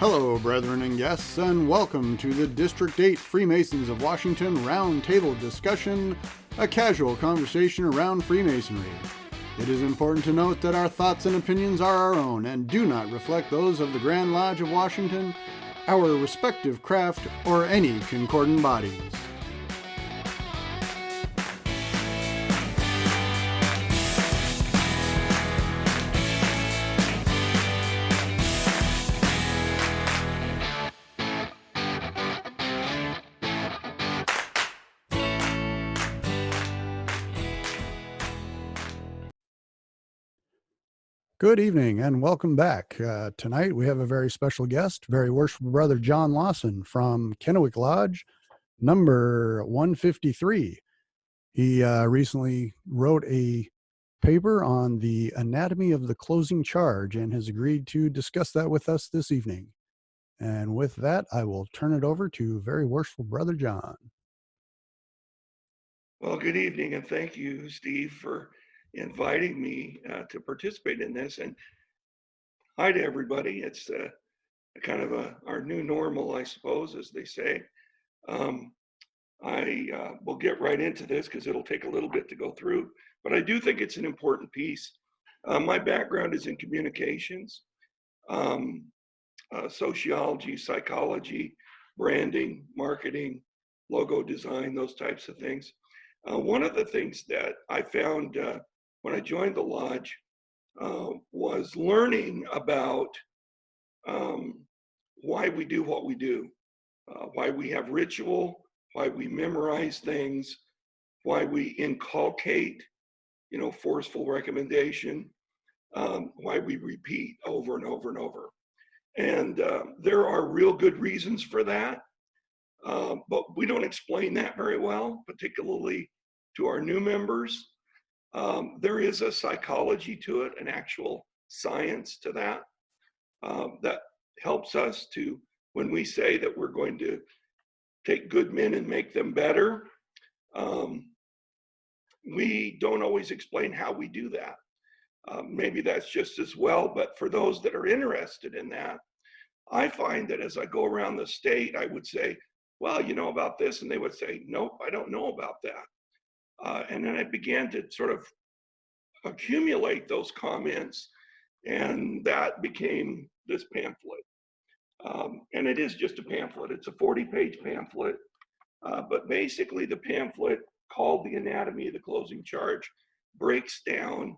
Hello, brethren and guests, and welcome to the District 8 Freemasons of Washington Roundtable discussion, a casual conversation around Freemasonry. It is important to note that our thoughts and opinions are our own and do not reflect those of the Grand Lodge of Washington, our respective craft, or any concordant bodies. Good evening and welcome back. Tonight we have a very special guest, Very Worshipful Brother John Lawson from Kennewick Lodge, number 153. He recently wrote a paper on the anatomy of the closing charge and has agreed to discuss that with us this evening. And with that, I will turn it over to Very Worshipful Brother John. Well, good evening, and thank you, Steve, for inviting me to participate in this. And hi to everybody. It's kind of our new normal, I suppose, as they say. I will get right into this because it'll take a little bit to go through, but I do think it's an important piece. My background is in communications, sociology, psychology, branding, marketing, logo design, those types of things. One of the things that I found when I joined the lodge was learning about why we do what we do, why we have ritual, why we memorize things, why we inculcate, forceful recommendation, why we repeat over and over and over. And there are real good reasons for that. But we don't explain that very well, particularly to our new members. There is a psychology to it, an actual science to that, that helps us to, when we say that we're going to take good men and make them better, we don't always explain how we do that. Maybe that's just as well, but for those that are interested in that, I find that as I go around the state, I would say, well, you know about this? And they would say, nope, I don't know about that. And then I began to sort of accumulate those comments, and that became this pamphlet. And it is just a pamphlet. It's a 40-page pamphlet. But basically, the pamphlet, called The Anatomy of the Closing Charge, breaks down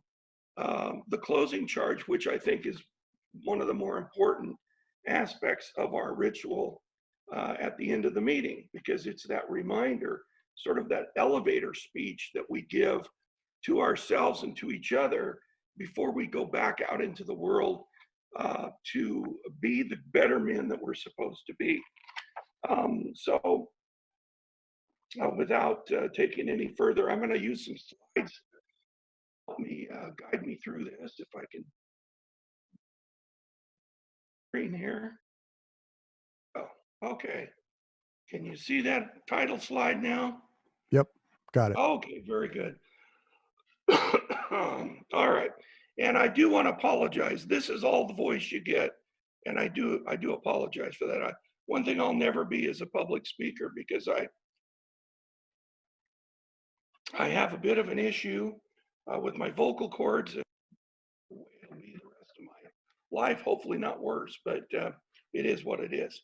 the closing charge, which I think is one of the more important aspects of our ritual at the end of the meeting, because it's that reminder, sort of that elevator speech that we give to ourselves and to each other before we go back out into the world to be the better men that we're supposed to be. So without taking any further, I'm going to use some slides to help me guide me through this, if I can. Screen here. Oh, okay. Can you see that title slide now? Yep, got it. Okay, very good. All right. And I do want to apologize. This is all the voice you get. And I do apologize for that. One thing I'll never be is a public speaker, because I have a bit of an issue with my vocal cords. It'll be the rest of my life, hopefully not worse, but it is what it is.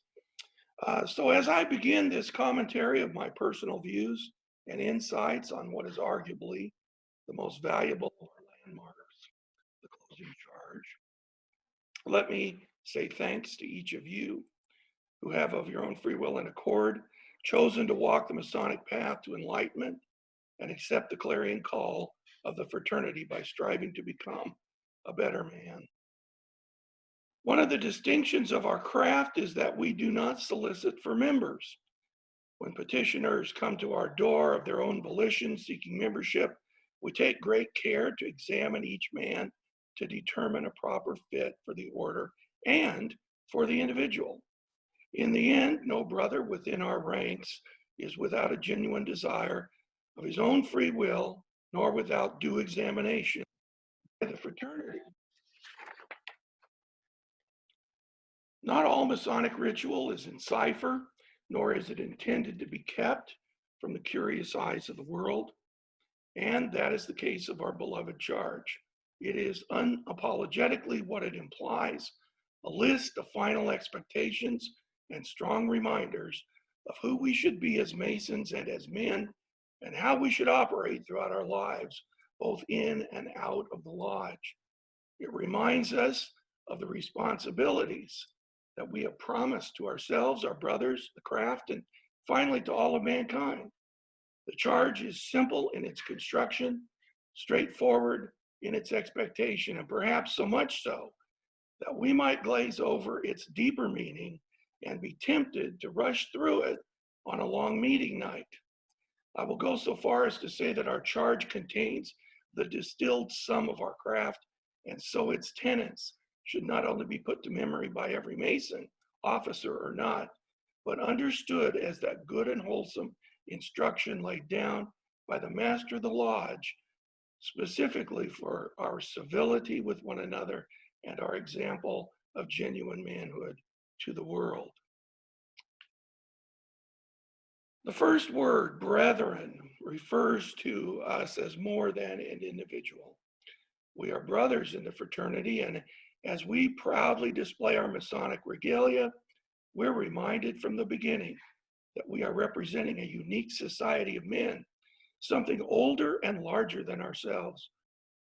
So as I begin this commentary of my personal views and insights on what is arguably the most valuable of our landmarks, the closing charge, let me say thanks to each of you who have, of your own free will and accord, chosen to walk the Masonic path to enlightenment and accept the clarion call of the fraternity by striving to become a better man. One of the distinctions of our craft is that we do not solicit for members. When petitioners come to our door of their own volition seeking membership, we take great care to examine each man to determine a proper fit for the order and for the individual. In the end, no brother within our ranks is without a genuine desire of his own free will, nor without due examination by the fraternity. Not all Masonic ritual is in cipher, nor is it intended to be kept from the curious eyes of the world. And that is the case of our beloved charge. It is unapologetically what it implies, a list of final expectations and strong reminders of who we should be as Masons and as men, and how we should operate throughout our lives, both in and out of the lodge. It reminds us of the responsibilities that we have promised to ourselves, our brothers, the craft, and finally to all of mankind. The charge is simple in its construction, straightforward in its expectation, and perhaps so much so that we might glaze over its deeper meaning and be tempted to rush through it on a long meeting night. I will go so far as to say that our charge contains the distilled sum of our craft, and so its tenets should not only be put to memory by every Mason, officer or not, but understood as that good and wholesome instruction laid down by the master of the lodge, specifically for our civility with one another and our example of genuine manhood to the world. The first word, brethren, refers to us as more than an individual. We are brothers in the fraternity, and as we proudly display our Masonic regalia, we're reminded from the beginning that we are representing a unique society of men, something older and larger than ourselves,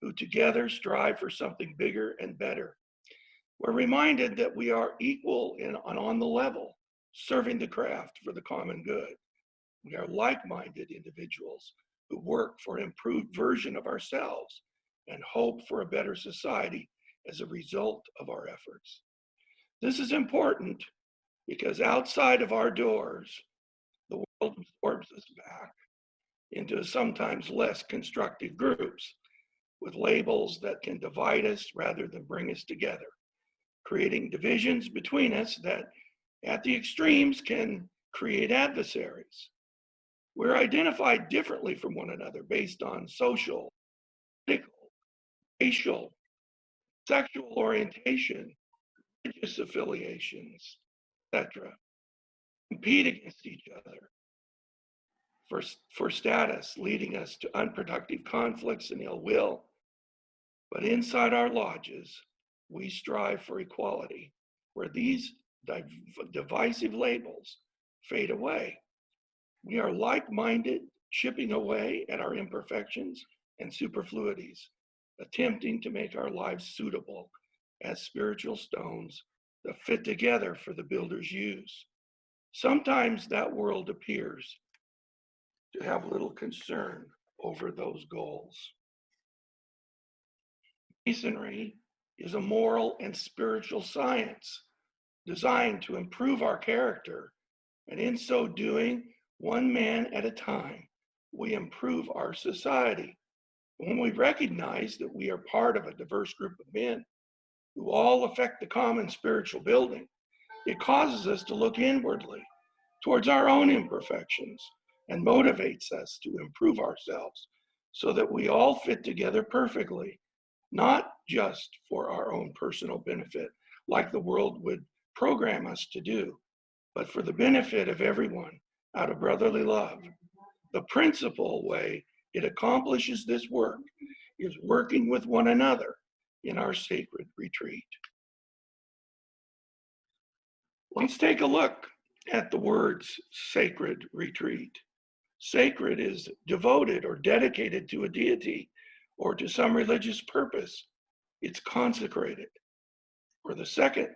who together strive for something bigger and better. We're reminded that we are equal and on the level, serving the craft for the common good. We are like-minded individuals who work for an improved version of ourselves and hope for a better society as a result of our efforts. This is important because outside of our doors, the world absorbs us back into sometimes less constructive groups with labels that can divide us rather than bring us together, creating divisions between us that at the extremes can create adversaries. We're identified differently from one another based on social, political, racial, sexual orientation, religious affiliations, etc. Compete against each other for status, leading us to unproductive conflicts and ill will. But inside our lodges, we strive for equality, where these divisive labels fade away. We are like-minded, chipping away at our imperfections and superfluities, attempting to make our lives suitable as spiritual stones that fit together for the builder's use. Sometimes that world appears to have little concern over those goals. Masonry is a moral and spiritual science designed to improve our character, and in so doing, one man at a time, we improve our society. When we recognize that we are part of a diverse group of men who all affect the common spiritual building, it causes us to look inwardly towards our own imperfections and motivates us to improve ourselves so that we all fit together perfectly, not just for our own personal benefit, like the world would program us to do, but for the benefit of everyone out of brotherly love. The principal way it accomplishes this work is working with one another in our sacred retreat. Let's take a look at the words sacred retreat. Sacred is devoted or dedicated to a deity or to some religious purpose. It's consecrated. Or the second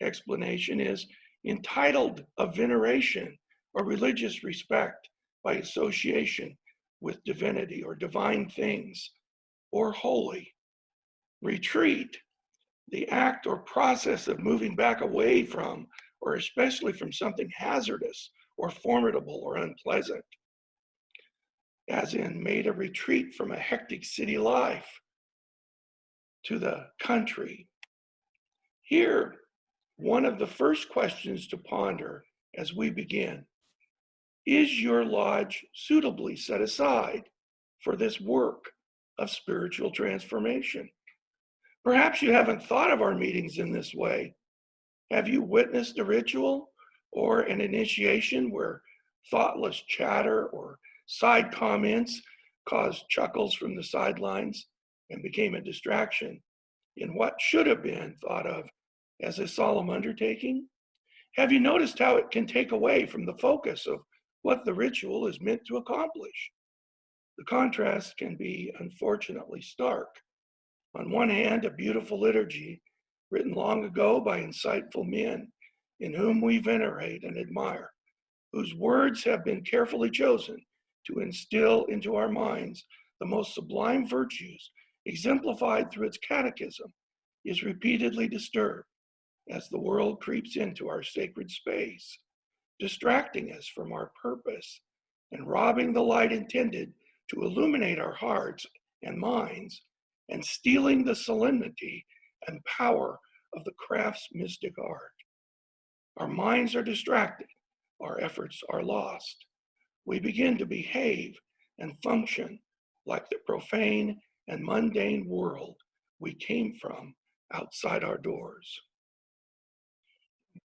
explanation is entitled of veneration or religious respect by association with divinity or divine things or holy. Retreat, the act or process of moving back away from or especially from something hazardous or formidable or unpleasant, as in made a retreat from a hectic city life to the country. Here, one of the first questions to ponder as we begin: is your lodge suitably set aside for this work of spiritual transformation? Perhaps you haven't thought of our meetings in this way, Have you witnessed a ritual or an initiation where thoughtless chatter or side comments caused chuckles from the sidelines and became a distraction in what should have been thought of as a solemn undertaking? Have you noticed how it can take away from the focus of what the ritual is meant to accomplish? The contrast can be unfortunately stark. On one hand, a beautiful liturgy written long ago by insightful men in whom we venerate and admire, whose words have been carefully chosen to instill into our minds the most sublime virtues exemplified through its catechism, is repeatedly disturbed as the world creeps into our sacred space, distracting us from our purpose and robbing the light intended to illuminate our hearts and minds, and stealing the solemnity and power of the craft's mystic art. Our minds are distracted, our efforts are lost. We begin to behave and function like the profane and mundane world we came from outside our doors.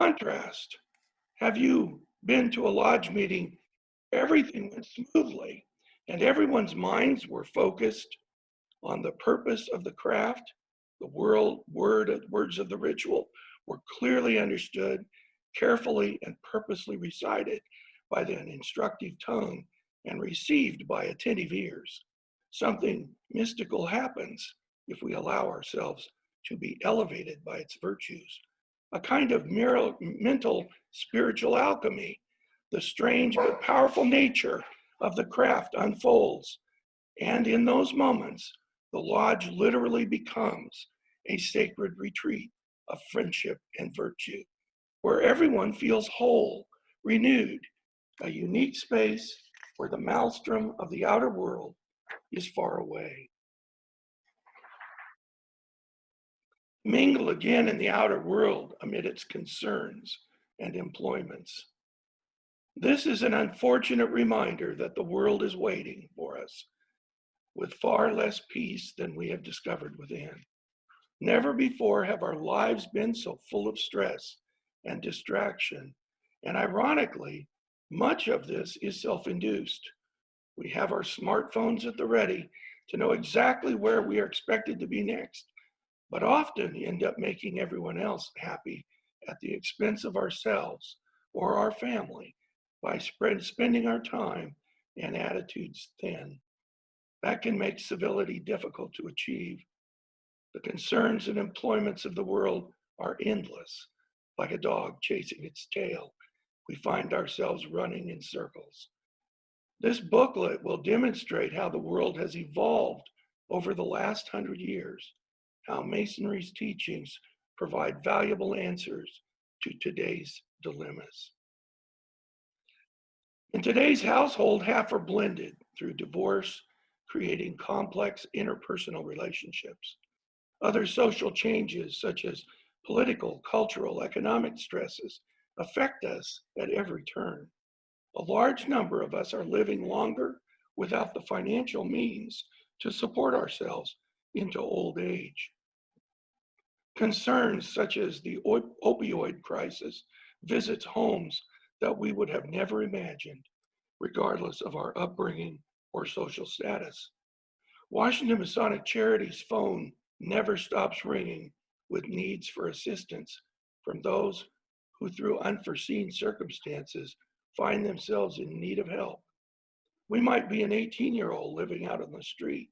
Contrast, have you been to a lodge meeting? Everything went smoothly and everyone's minds were focused on the purpose of the craft. The words of the ritual were clearly understood, carefully and purposely recited by an instructive tongue and received by attentive ears. Something mystical happens if we allow ourselves to be elevated by its virtues. A kind of mental spiritual alchemy. The strange but powerful nature of the craft unfolds, and in those moments, the lodge literally becomes a sacred retreat of friendship and virtue, where everyone feels whole, renewed, a unique space where the maelstrom of the outer world is far away. Mingle again in the outer world amid its concerns and employments. This is an unfortunate reminder that the world is waiting for us with far less peace than we have discovered within. Never before have our lives been so full of stress and distraction. And ironically, much of this is self-induced. We have our smartphones at the ready to know exactly where we are expected to be next, but often end up making everyone else happy at the expense of ourselves or our family by spending our time and attitudes thin. That can make civility difficult to achieve. The concerns and employments of the world are endless. Like a dog chasing its tail, we find ourselves running in circles. This booklet will demonstrate how the world has evolved over the last 100 years, how Masonry's teachings provide valuable answers to today's dilemmas. In today's household, half are blended through divorce, creating complex interpersonal relationships. Other social changes, such as political, cultural, economic stresses, affect us at every turn. A large number of us are living longer without the financial means to support ourselves into old age. Concerns such as the opioid crisis visits homes that we would have never imagined, regardless of our upbringing or social status. Washington Masonic Charity's phone never stops ringing with needs for assistance from those who, through unforeseen circumstances, find themselves in need of help. We might be an 18-year-old living out on the street,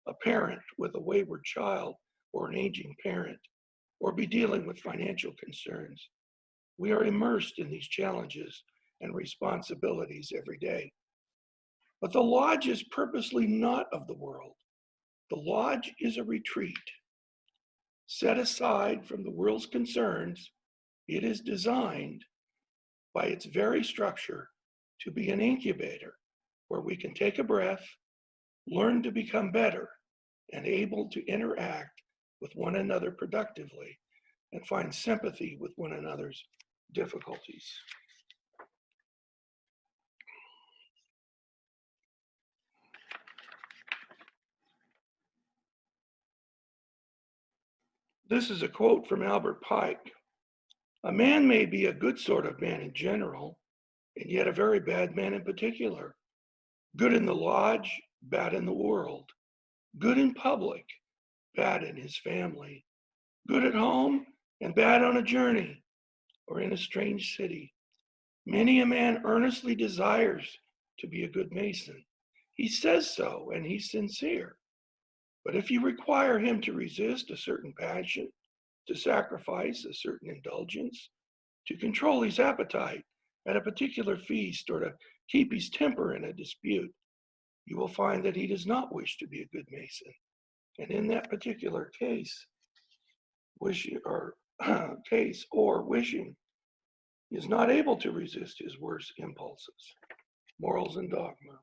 a parent with a wayward child or an aging parent, or be dealing with financial concerns. We are immersed in these challenges and responsibilities every day. But the lodge is purposely not of the world. The lodge is a retreat. Set aside from the world's concerns, it is designed by its very structure to be an incubator where we can take a breath, learn to become better, and able to interact with one another productively and find sympathy with one another's difficulties. This is a quote from Albert Pike. A man may be a good sort of man in general, and yet a very bad man in particular. Good in the lodge, bad in the world. Good in public, bad in his family. Good at home, and bad on a journey or in a strange city. Many a man earnestly desires to be a good mason. He says so, and he's sincere. But if you require him to resist a certain passion, to sacrifice a certain indulgence, to control his appetite at a particular feast, or to keep his temper in a dispute, you will find that he does not wish to be a good mason. And in that particular case, wishing or wishing is not able to resist his worst impulses. Morals and dogma.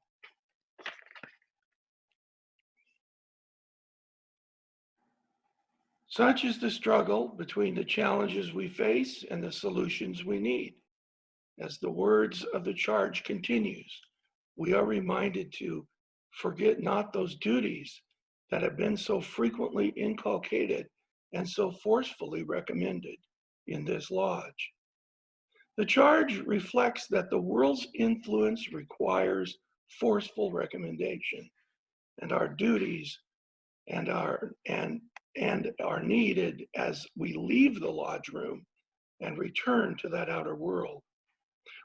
Such is the struggle between the challenges we face and the solutions we need. As the words of the charge continues, we are reminded to forget not those duties that have been so frequently inculcated and so forcefully recommended in this lodge. The charge reflects that the world's influence requires forceful recommendation, and our duties and are needed as we leave the lodge room and return to that outer world.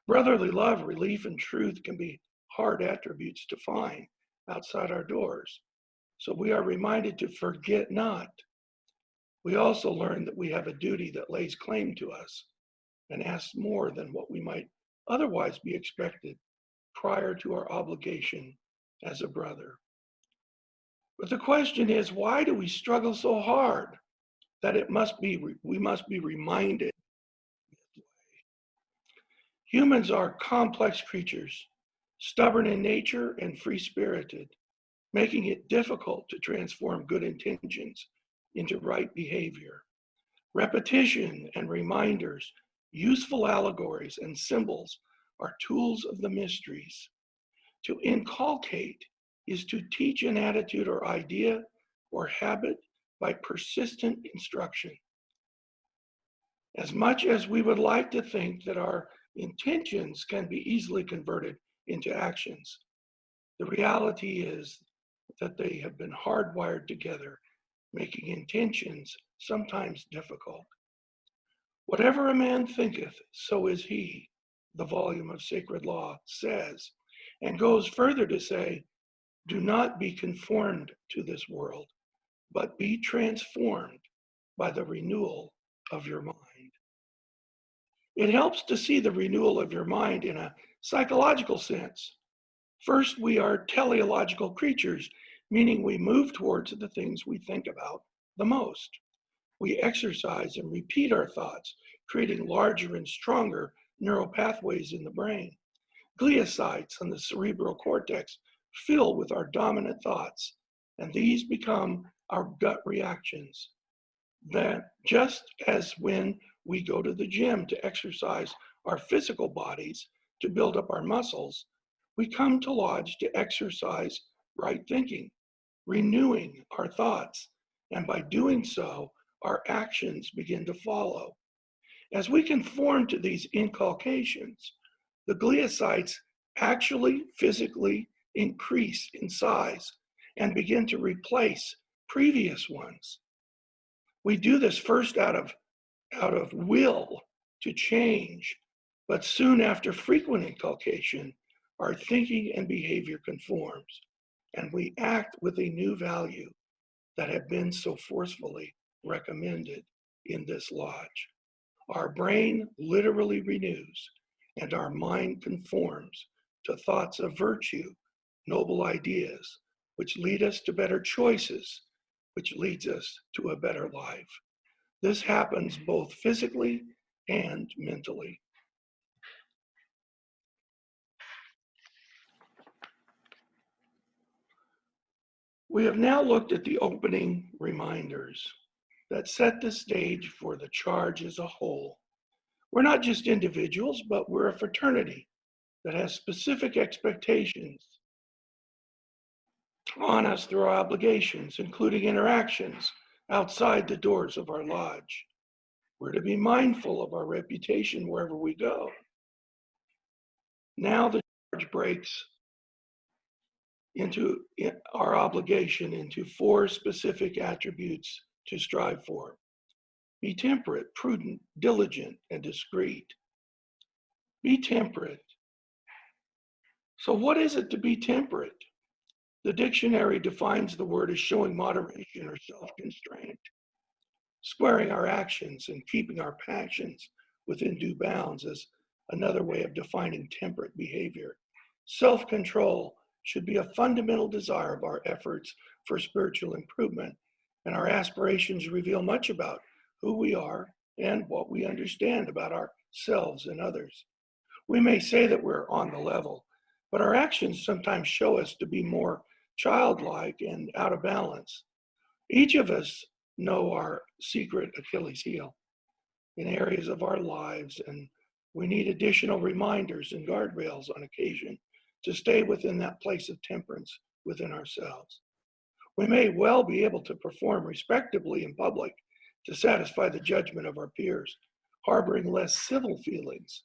Brotherly love, relief, and truth can be hard attributes to find outside our doors. So we are reminded to forget not. We also learn that we have a duty that lays claim to us and asks more than what we might otherwise be expected prior to our obligation as a brother. But the question is, why do we struggle so hard that we must be reminded? Humans are complex creatures, stubborn in nature and free-spirited, making it difficult to transform good intentions into right behavior. Repetition and reminders, useful allegories and symbols are tools of the mysteries. To inculcate is to teach an attitude or idea or habit by persistent instruction. As much as we would like to think that our intentions can be easily converted into actions, the reality is that they have been hardwired together, making intentions sometimes difficult. Whatever a man thinketh, so is he, the volume of Sacred Law says, and goes further to say, do not be conformed to this world, but be transformed by the renewal of your mind. It helps to see the renewal of your mind in a psychological sense. First, we are teleological creatures, meaning we move towards the things we think about the most. We exercise and repeat our thoughts, creating larger and stronger neural pathways in the brain. Gliosites on the cerebral cortex fill with our dominant thoughts, and these become our gut reactions. That just as when we go to the gym to exercise our physical bodies to build up our muscles, we come to lodge to exercise right thinking, renewing our thoughts, and by doing so, our actions begin to follow. As we conform to these inculcations, the gliosites actually physically increase in size and begin to replace previous ones. We do this first out of will to change, but soon after frequent inculcation, our thinking and behavior conforms, and we act with a new value that have been so forcefully recommended in this lodge. Our brain literally renews, and our mind conforms to thoughts of virtue, noble ideas, which lead us to better choices, which leads us to a better life. This happens both physically and mentally. We have now looked at the opening reminders that set the stage for the charge as a whole. We're not just individuals, but we're a fraternity that has specific expectations on us through our obligations, including interactions outside the doors of our lodge. We're to be mindful of our reputation wherever we go. Now the charge breaks into our obligation into 4 specific attributes to strive for. Be temperate, prudent, diligent, and discreet. Be temperate. So what is it to be temperate? The dictionary defines the word as showing moderation or self-constraint, squaring our actions and keeping our passions within due bounds is another way of defining temperate behavior. Self-control should be a fundamental desire of our efforts for spiritual improvement, and our aspirations reveal much about who we are and what we understand about ourselves and others. We may say that we're on the level, but our actions sometimes show us to be more childlike and out of balance. Each of us know our secret Achilles heel in areas of our lives, and we need additional reminders and guardrails on occasion to stay within that place of temperance within ourselves. We may well be able to perform respectably in public to satisfy the judgment of our peers, harboring less civil feelings,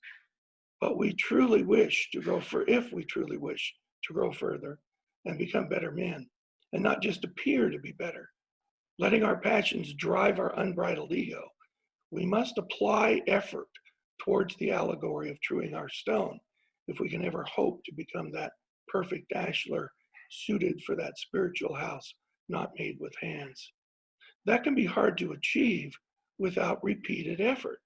but we truly wish to go for if we truly wish to grow further and become better men, and not just appear to be better, letting our passions drive our unbridled ego, we must apply effort towards the allegory of truing our stone if we can ever hope to become that perfect ashlar suited for that spiritual house not made with hands. That can be hard to achieve without repeated effort.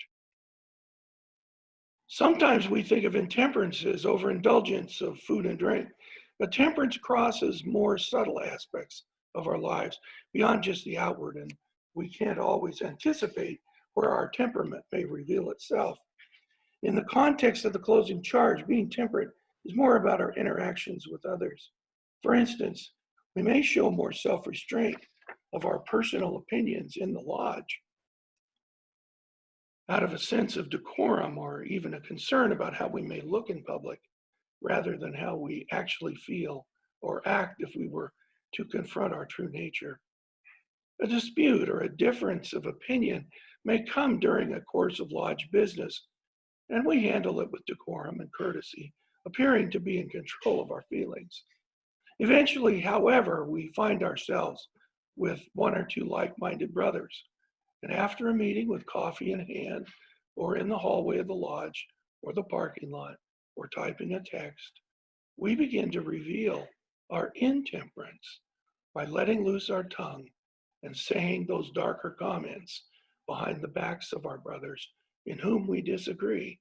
Sometimes we think of intemperance as overindulgence of food and drink, but temperance crosses more subtle aspects of our lives beyond just the outward, and we can't always anticipate where our temperament may reveal itself. In the context of the closing charge, being temperate is more about our interactions with others. For instance, we may show more self-restraint of our personal opinions in the lodge out of a sense of decorum or even a concern about how we may look in public rather than how we actually feel or act if we were to confront our true nature. A dispute or a difference of opinion may come during a course of lodge business, and we handle it with decorum and courtesy, appearing to be in control of our feelings. Eventually, however, we find ourselves with 1 or 2 like-minded brothers, and after a meeting with coffee in hand, or in the hallway of the lodge, or the parking lot, or typing a text, we begin to reveal our intemperance by letting loose our tongue and saying those darker comments behind the backs of our brothers in whom we disagree.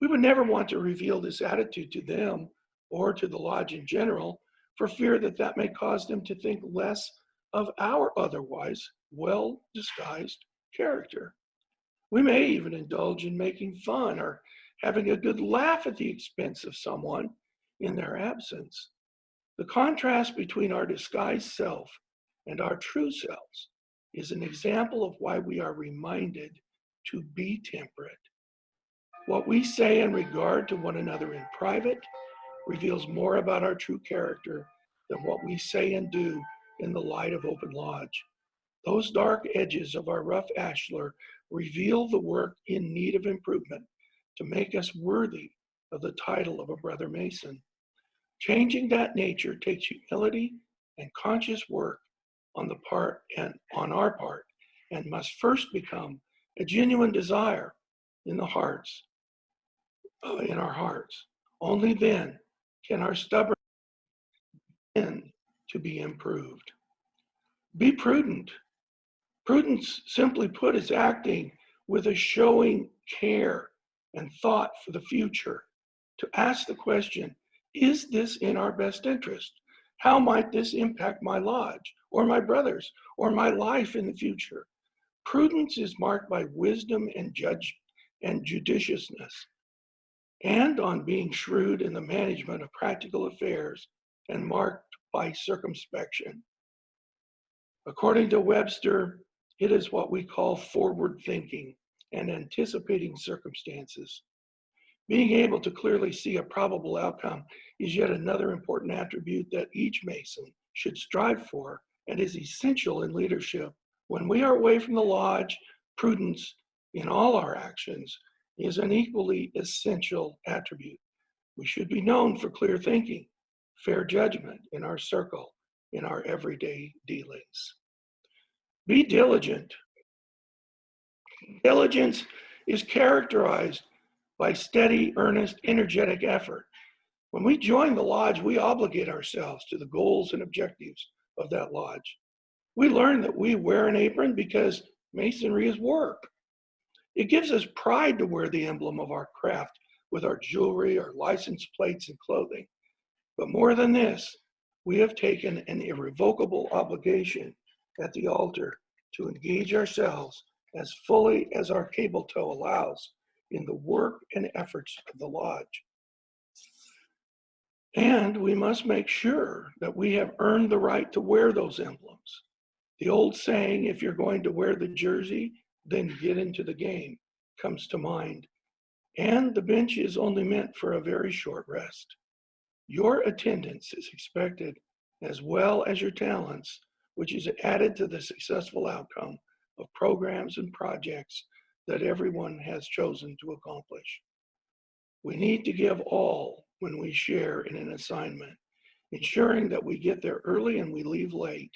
We would never want to reveal this attitude to them or to the lodge in general for fear that that may cause them to think less of our otherwise well-disguised character. We may even indulge in making fun or having a good laugh at the expense of someone in their absence. The contrast between our disguised self and our true selves is an example of why we are reminded to be temperate. What we say in regard to one another in private reveals more about our true character than what we say and do in the light of open lodge. Those dark edges of our rough ashlar reveal the work in need of improvement to make us worthy of the title of a brother Mason. Changing that nature takes humility and conscious work on our part, and must first become a genuine desire in our hearts. Only then can our stubbornness begin to be improved. Be prudent. Prudence, simply put, is acting with a showing care and thought for the future to ask the question, is this in our best interest? How might this impact my lodge or my brothers or my life in the future? Prudence is marked by wisdom and judiciousness, and on being shrewd in the management of practical affairs and marked by circumspection. According to Webster, it is what we call forward thinking and anticipating circumstances. Being able to clearly see a probable outcome is yet another important attribute that each Mason should strive for and is essential in leadership. When we are away from the lodge, prudence in all our actions is an equally essential attribute. We should be known for clear thinking, fair judgment in our circle, in our everyday dealings. Be diligent. Diligence is characterized by steady, earnest, energetic effort. When we join the lodge, we obligate ourselves to the goals and objectives of that lodge. We learn that we wear an apron because masonry is work. It gives us pride to wear the emblem of our craft with our jewelry, our license plates, and clothing. But more than this, we have taken an irrevocable obligation at the altar to engage ourselves as fully as our cable toe allows in the work and efforts of the lodge. And we must make sure that we have earned the right to wear those emblems. The old saying, if you're going to wear the jersey, then get into the game, comes to mind. And the bench is only meant for a very short rest. Your attendance is expected as well as your talents, which is added to the successful outcome of programs and projects that everyone has chosen to accomplish. We need to give all when we share in an assignment, ensuring that we get there early and we leave late,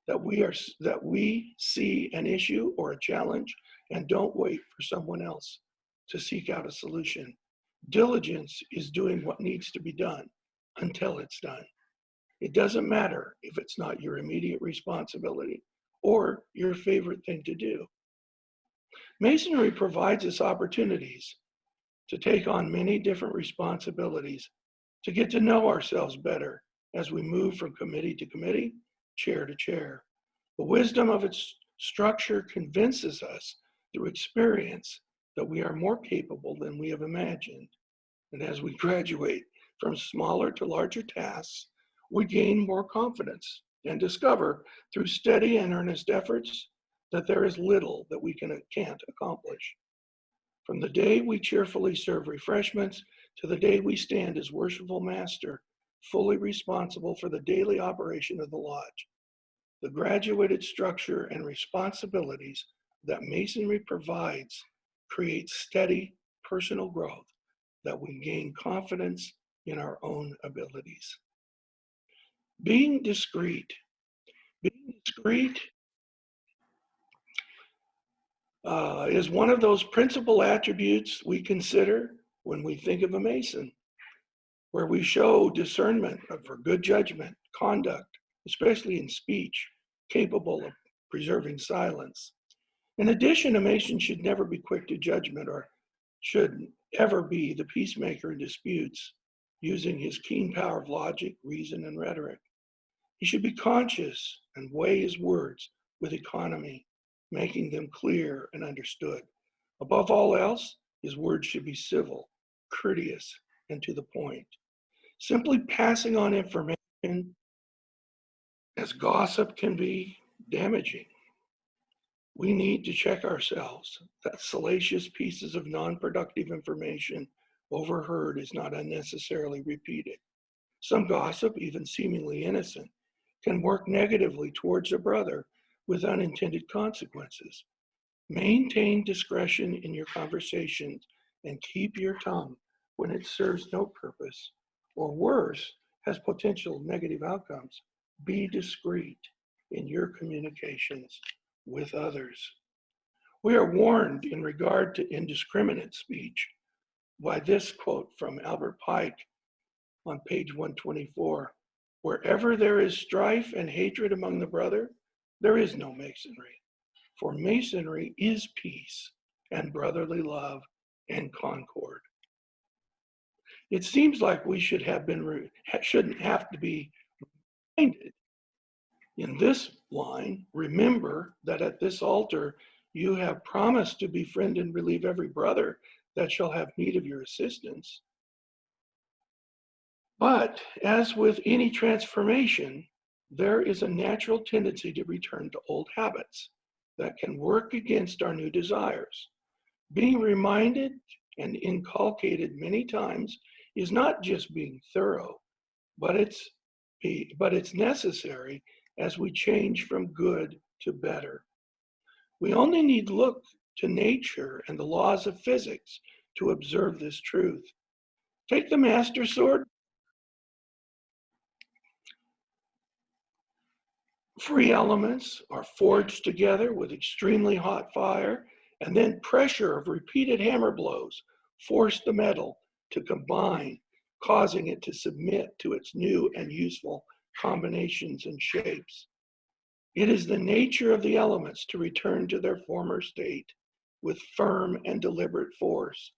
that we see an issue or a challenge and don't wait for someone else to seek out a solution. Diligence is doing what needs to be done until it's done. It doesn't matter if it's not your immediate responsibility or your favorite thing to do. Masonry provides us opportunities to take on many different responsibilities, to get to know ourselves better as we move from committee to committee, chair to chair. The wisdom of its structure convinces us through experience that we are more capable than we have imagined. And as we graduate from smaller to larger tasks, we gain more confidence and discover through steady and earnest efforts that there is little that we can't accomplish. From the day we cheerfully serve refreshments to the day we stand as worshipful master, fully responsible for the daily operation of the lodge, the graduated structure and responsibilities that Masonry provides create steady personal growth that we gain confidence in our own abilities. Being discreet. Being discreet is one of those principal attributes we consider when we think of a Mason, where we show discernment for good judgment, conduct, especially in speech, capable of preserving silence. In addition, a Mason should never be quick to judgment or should ever be the peacemaker in disputes, using his keen power of logic, reason, and rhetoric. He should be conscious and weigh his words with economy, making them clear and understood. Above all else, his words should be civil, courteous, and to the point. Simply passing on information as gossip can be damaging. We need to check ourselves that salacious pieces of non-productive information overheard is not unnecessarily repeated. Some gossip, even seemingly innocent, can work negatively towards a brother with unintended consequences. Maintain discretion in your conversations and keep your tongue when it serves no purpose, or worse, has potential negative outcomes. Be discreet in your communications with others. We are warned in regard to indiscriminate speech by this quote from Albert Pike on page 124. Wherever there is strife and hatred among the brother, there is no masonry. For masonry is peace and brotherly love and concord. It seems like we shouldn't have to be reminded in this line, remember that at this altar you have promised to befriend and relieve every brother that shall have need of your assistance. But as with any transformation, there is a natural tendency to return to old habits that can work against our new desires. Being reminded and inculcated many times is not just being thorough, but it's necessary as we change from good to better. We only need look to nature and the laws of physics to observe this truth. Take the master sword. Free elements are forged together with extremely hot fire, and then pressure of repeated hammer blows force the metal to combine, causing it to submit to its new and useful combinations and shapes. It is the nature of the elements to return to their former state with firm and deliberate force,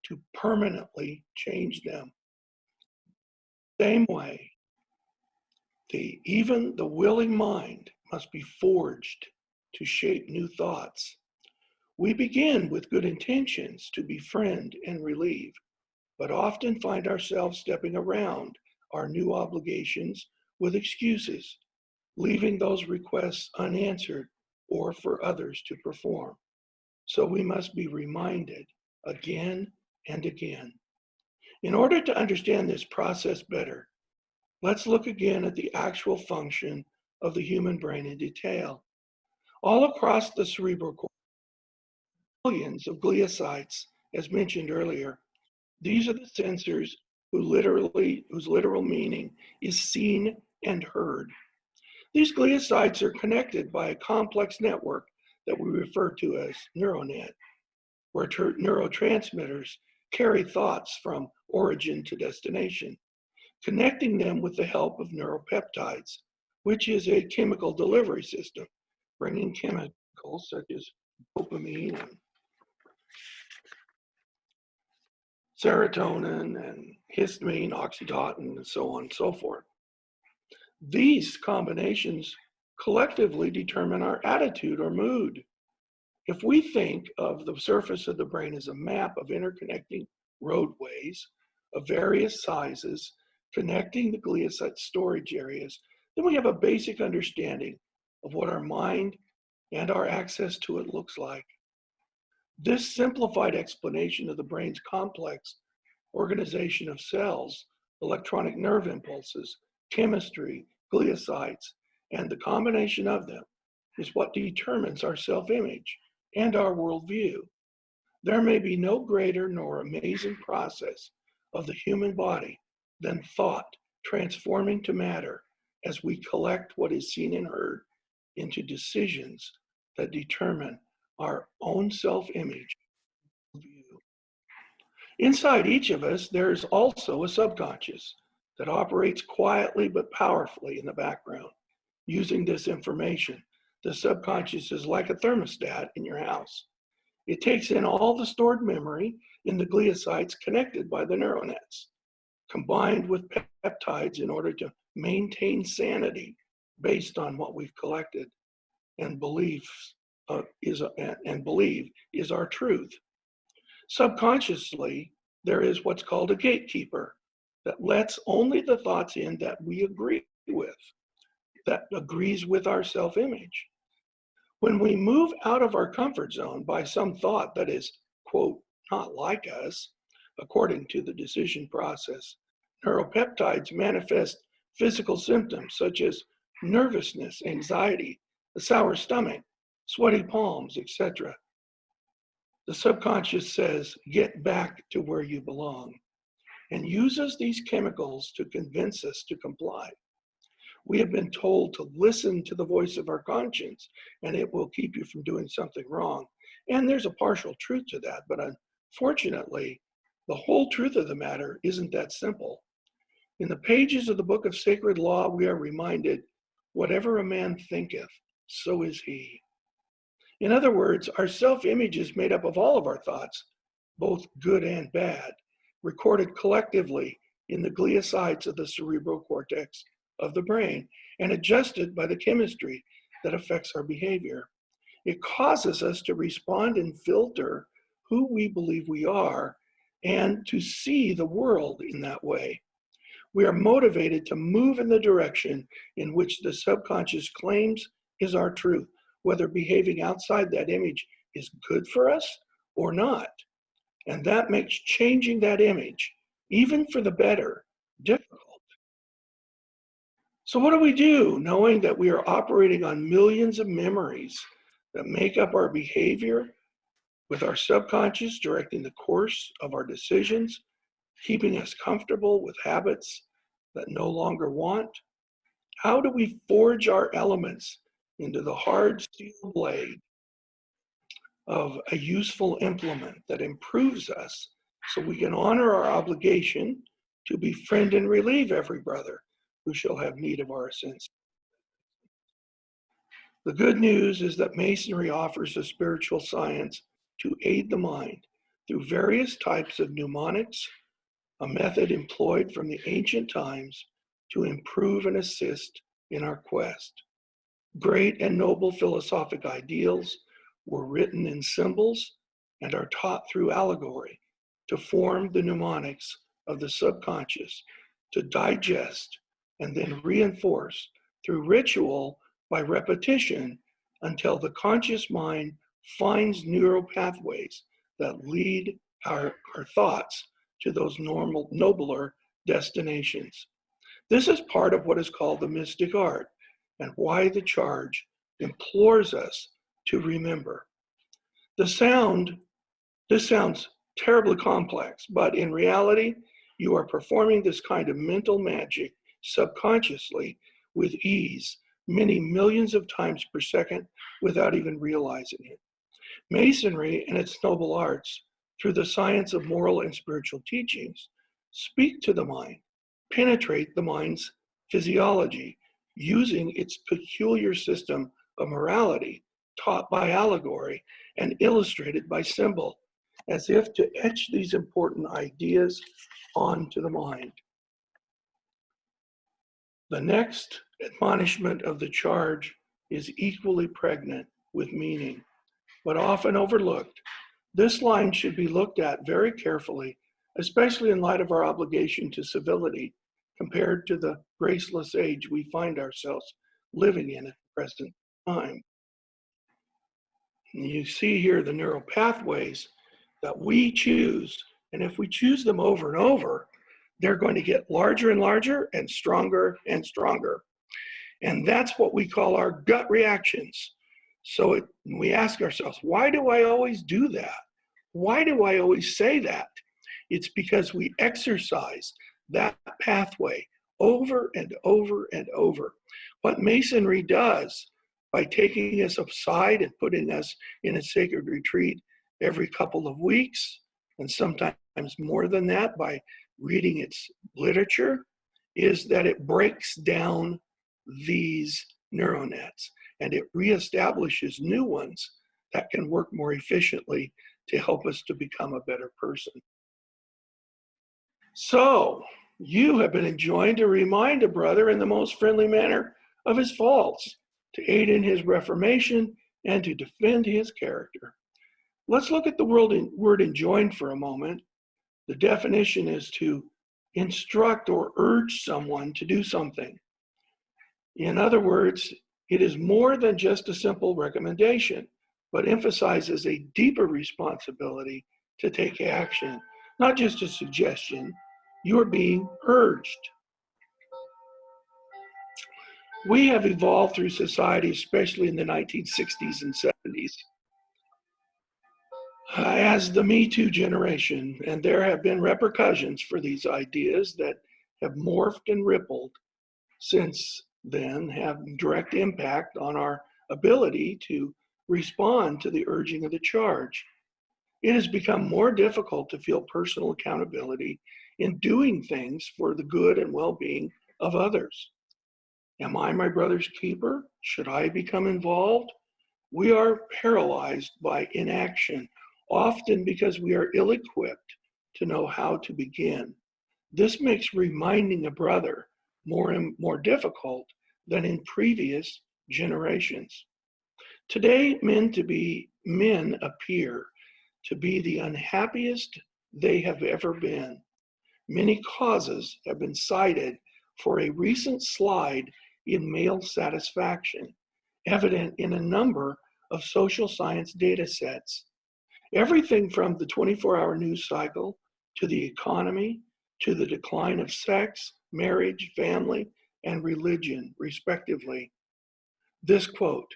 to permanently change them. Same way, even the willing mind must be forged to shape new thoughts. We begin with good intentions to befriend and relieve, but often find ourselves stepping around our new obligations with excuses, leaving those requests unanswered or for others to perform. So we must be reminded again and again. In order to understand this process better, let's look again at the actual function of the human brain in detail. All across the cerebral cortex, billions of gliocytes, as mentioned earlier. These are the sensors whose literal meaning is seen and heard. These gliocytes are connected by a complex network that we refer to as neuronet, where neurotransmitters carry thoughts from origin to destination, connecting them with the help of neuropeptides, which is a chemical delivery system, bringing chemicals such as dopamine and serotonin and histamine, oxytocin, and so on and so forth. These combinations collectively determine our attitude or mood. If we think of the surface of the brain as a map of interconnecting roadways of various sizes connecting the gliocyte storage areas, then we have a basic understanding of what our mind and our access to it looks like. This simplified explanation of the brain's complex organization of cells, electronic nerve impulses, chemistry, gliocytes, and the combination of them is what determines our self-image and our worldview. There may be no greater nor amazing process of the human body than thought transforming to matter as we collect what is seen and heard into decisions that determine our own self-image. Inside each of us, there is also a subconscious that operates quietly but powerfully in the background. Using this information, the subconscious is like a thermostat in your house. It takes in all the stored memory in the gliocytes connected by the neuronets, combined with peptides in order to maintain sanity based on what we've collected and believe is our truth. Subconsciously, there is what's called a gatekeeper that lets only the thoughts in that we agree with, that agrees with our self-image. When we move out of our comfort zone by some thought that is, quote, not like us, according to the decision process, neuropeptides manifest physical symptoms such as nervousness, anxiety, a sour stomach, sweaty palms, etc. The subconscious says, get back to where you belong, and uses these chemicals to convince us to comply. We have been told to listen to the voice of our conscience, and it will keep you from doing something wrong. And there's a partial truth to that, but unfortunately, the whole truth of the matter isn't that simple. In the pages of the book of sacred law, we are reminded, whatever a man thinketh, so is he. In other words, our self-image is made up of all of our thoughts, both good and bad, recorded collectively in the gliocytes of the cerebral cortex of the brain and adjusted by the chemistry that affects our behavior. It causes us to respond and filter who we believe we are and to see the world in that way. We are motivated to move in the direction in which the subconscious claims is our truth, whether behaving outside that image is good for us or not. And that makes changing that image, even for the better, difficult. So what do we do, knowing that we are operating on millions of memories that make up our behavior with our subconscious directing the course of our decisions, keeping us comfortable with habits that no longer want? How do we forge our elements into the hard steel blade of a useful implement that improves us so we can honor our obligation to befriend and relieve every brother who shall have need of our assistance? The good news is that Masonry offers a spiritual science to aid the mind through various types of mnemonics, a method employed from the ancient times to improve and assist in our quest. Great and noble philosophic ideals were written in symbols and are taught through allegory to form the mnemonics of the subconscious, to digest and then reinforce through ritual by repetition until the conscious mind finds neural pathways that lead our thoughts to those nobler destinations. This is part of what is called the mystic art and why the charge implores us to remember. This sounds terribly complex, but in reality, you are performing this kind of mental magic subconsciously with ease, many millions of times per second without even realizing it. Masonry and its noble arts, through the science of moral and spiritual teachings, speak to the mind, penetrate the mind's physiology, using its peculiar system of morality, taught by allegory and illustrated by symbol, as if to etch these important ideas onto the mind. The next admonishment of the charge is equally pregnant with meaning, but often overlooked. This line should be looked at very carefully, especially in light of our obligation to civility compared to the graceless age we find ourselves living in at the present time. And you see here the neural pathways that we choose, and if we choose them over and over, they're going to get larger and larger and stronger and stronger. And that's what we call our gut reactions. So we ask ourselves, why do I always do that? Why do I always say that? It's because we exercise that pathway over and over and over. What Masonry does by taking us aside and putting us in a sacred retreat every couple of weeks, and sometimes more than that by reading its literature, is that it breaks down these neural nets and it reestablishes new ones that can work more efficiently to help us to become a better person. So, you have been enjoined to remind a brother in the most friendly manner of his faults, to aid in his reformation, and to defend his character. Let's look at the word enjoined for a moment. The definition is to instruct or urge someone to do something. In other words, it is more than just a simple recommendation, but emphasizes a deeper responsibility to take action, not just a suggestion. You are being urged. We have evolved through society, especially in the 1960s and 70s, as the Me Too generation, and there have been repercussions for these ideas that have morphed and rippled since then, have direct impact on our ability to respond to the urging of the charge. It has become more difficult to feel personal accountability in doing things for the good and well-being of others. Am I my brother's keeper? Should I become involved? We are paralyzed by inaction, often because we are ill-equipped to know how to begin. This makes reminding a brother more and more difficult than in previous generations. Today, men appear to be the unhappiest they have ever been. Many causes have been cited for a recent slide in male satisfaction, evident in a number of social science data sets. Everything from the 24-hour news cycle to the economy to the decline of sex, marriage, family, and religion, respectively. This quote,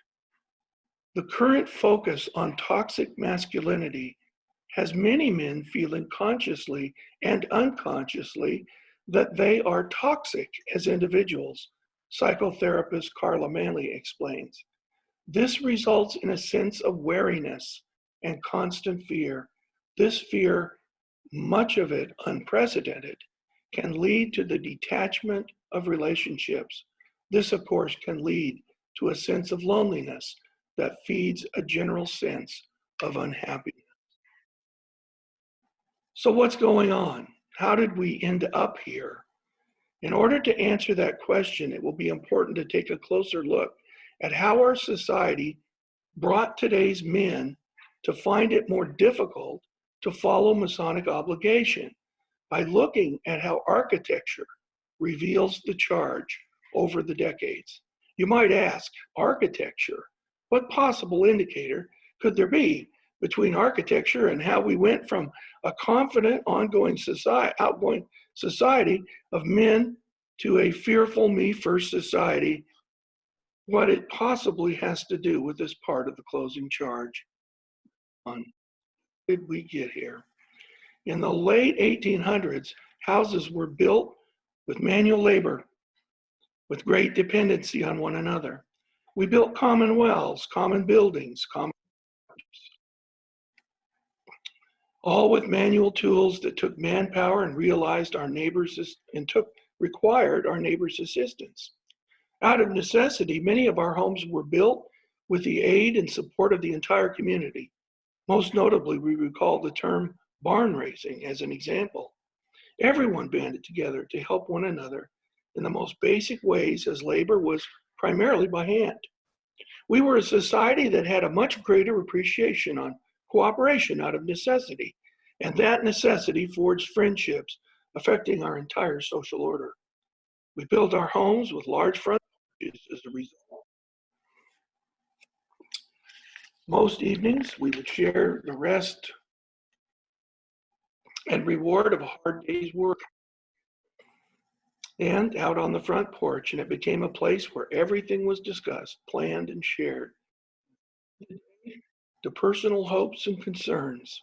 The current focus on toxic masculinity has many men feeling consciously and unconsciously that they are toxic as individuals, psychotherapist Carla Manley explains. This results in a sense of wariness and constant fear. This fear, much of it unprecedented, can lead to the detachment of relationships. This, of course, can lead to a sense of loneliness that feeds a general sense of unhappiness. So, what's going on? How did we end up here? In order to answer that question, it will be important to take a closer look at how our society brought today's men to find it more difficult to follow Masonic obligation by looking at how architecture reveals the charge over the decades. You might ask, architecture? What possible indicator could there be between architecture and how we went from a confident, outgoing society of men to a fearful me first society? What it possibly has to do with this part of the closing charge. On did we get here? In the late 1800s, houses were built with manual labor, with great dependency on one another. We built common wells, common buildings, all with manual tools that took manpower and required our neighbors' assistance. Out of necessity, many of our homes were built with the aid and support of the entire community. Most notably, we recall the term barn raising as an example. Everyone banded together to help one another in the most basic ways, as labor was primarily by hand. We were a society that had a much greater appreciation on cooperation out of necessity, and that necessity forged friendships affecting our entire social order. We built our homes with large front porches as a result. Most evenings, we would share the rest and reward of a hard day's work and out on the front porch, and it became a place where everything was discussed, planned, and shared. The personal hopes and concerns.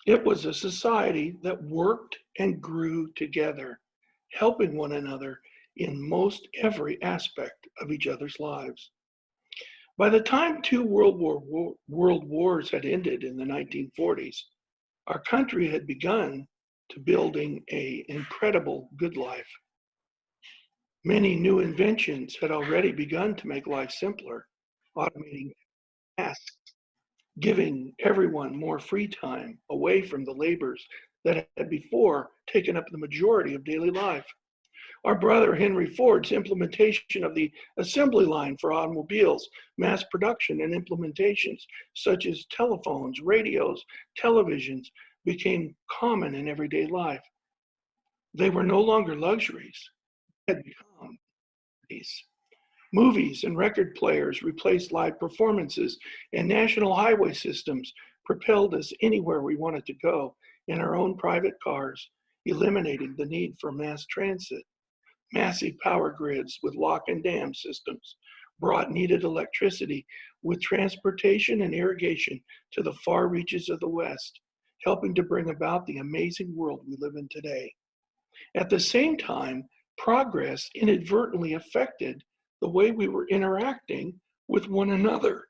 It was a society that worked and grew together, helping one another in most every aspect of each other's lives. By the time two world wars had ended in the 1940s, our country had begun to building an incredible good life. Many new inventions had already begun to make life simpler, automating tasks, giving everyone more free time away from the labors that had before taken up the majority of daily life. Our brother Henry Ford's implementation of the assembly line for automobiles, mass production, and implementations such as telephones, radios, televisions became common in everyday life. They were no longer luxuries, they had become these. Movies and record players replaced live performances, and national highway systems propelled us anywhere we wanted to go in our own private cars, eliminating the need for mass transit. Massive power grids with lock and dam systems brought needed electricity with transportation and irrigation to the far reaches of the West, helping to bring about the amazing world we live in today. At the same time, progress inadvertently affected the way we were interacting with one another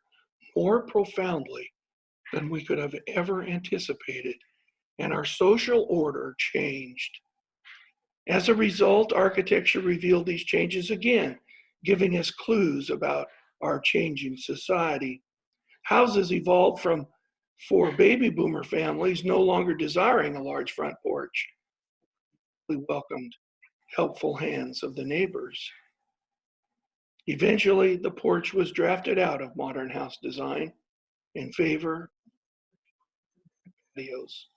more profoundly than we could have ever anticipated, and our social order changed. As a result, architecture revealed these changes again, giving us clues about our changing society. Houses evolved for baby boomer families no longer desiring a large front porch. We welcomed helpful hands of the neighbors. Eventually, the porch was drafted out of modern house design in favor of patios.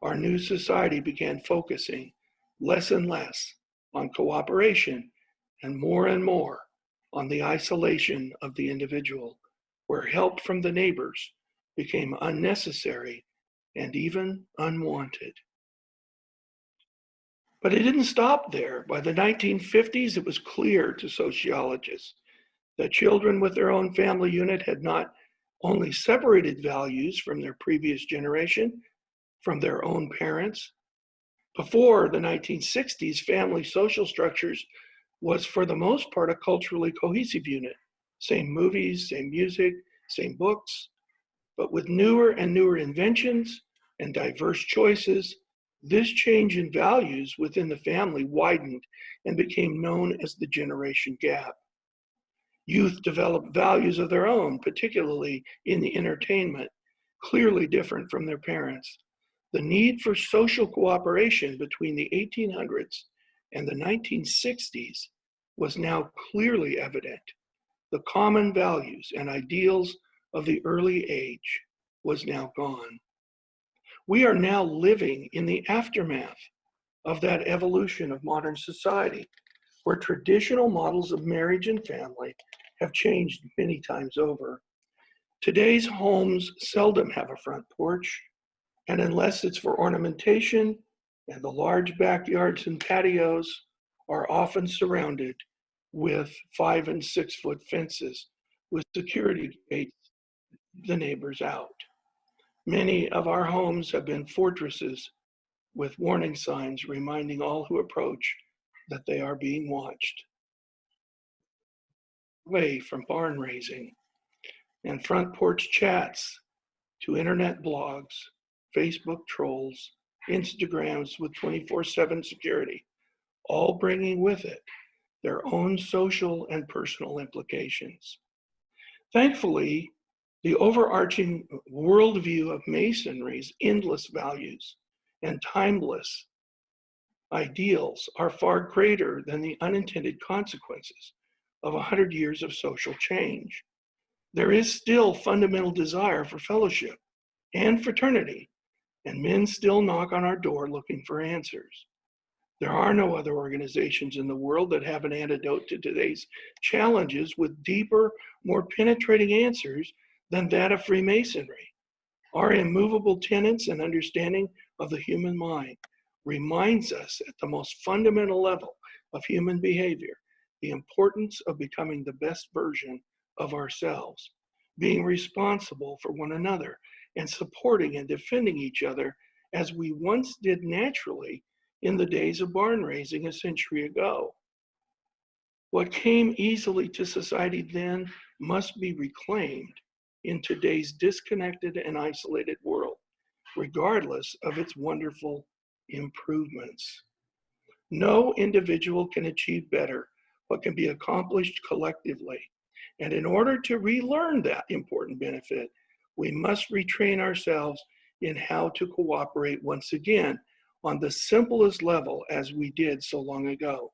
Our new society began focusing less and less on cooperation and more on the isolation of the individual, where help from the neighbors became unnecessary and even unwanted. But it didn't stop there. By the 1950s, it was clear to sociologists that children with their own family unit had not only separated values from their previous generation, from their own parents. Before the 1960s, family social structures was for the most part a culturally cohesive unit. Same movies, same music, same books, but with newer and newer inventions and diverse choices, this change in values within the family widened and became known as the generation gap. Youth developed values of their own, particularly in the entertainment, clearly different from their parents. The need for social cooperation between the 1800s and the 1960s was now clearly evident. The common values and ideals of the early age was now gone. We are now living in the aftermath of that evolution of modern society, where traditional models of marriage and family have changed many times over. Today's homes seldom have a front porch, and unless it's for ornamentation, and the large backyards and patios are often surrounded with 5 and 6 foot fences with security gates the neighbors out. Many of our homes have been fortresses with warning signs reminding all who approach that they are being watched. Away from barn raising and front porch chats to internet blogs, Facebook trolls, Instagrams with 24/7 security, all bringing with it their own social and personal implications. Thankfully, the overarching worldview of Masonry's endless values and timeless ideals are far greater than the unintended consequences of 100 years of social change. There is still fundamental desire for fellowship and fraternity, and men still knock on our door looking for answers. There are no other organizations in the world that have an antidote to today's challenges with deeper, more penetrating answers than that of Freemasonry. Our immovable tenets and understanding of the human mind reminds us at the most fundamental level of human behavior the importance of becoming the best version of ourselves, being responsible for one another, and supporting and defending each other as we once did naturally in the days of barn raising a century ago. What came easily to society then must be reclaimed in today's disconnected and isolated world, regardless of its wonderful improvements. No individual can achieve better what can be accomplished collectively. And in order to relearn that important benefit, we must retrain ourselves in how to cooperate once again on the simplest level as we did so long ago.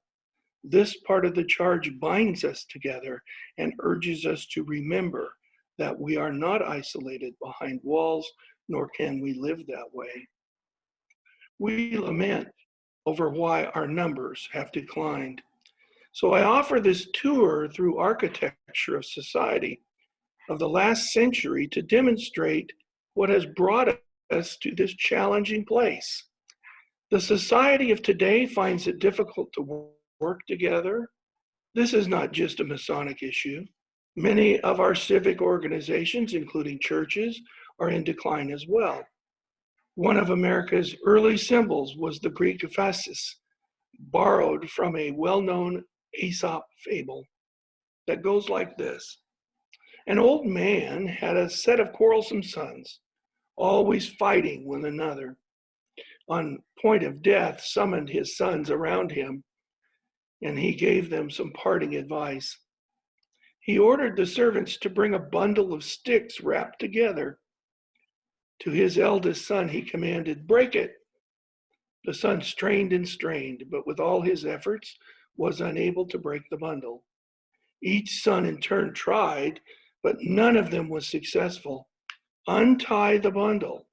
This part of the charge binds us together and urges us to remember that we are not isolated behind walls, nor can we live that way. We lament over why our numbers have declined. So I offer this tour through architecture of society of the last century to demonstrate what has brought us to this challenging place. The society of today finds it difficult to work together. This is not just a Masonic issue. Many of our civic organizations, including churches, are in decline as well. One of America's early symbols was the Greek phasis, borrowed from a well-known Aesop fable that goes like this. An old man had a set of quarrelsome sons, always fighting one another. On point of death, summoned his sons around him, and he gave them some parting advice. He ordered the servants to bring a bundle of sticks wrapped together. To his eldest son, he commanded, "Break it." The son strained and strained, but with all his efforts, was unable to break the bundle. Each son in turn tried, but none of them was successful. "Untie the bundle."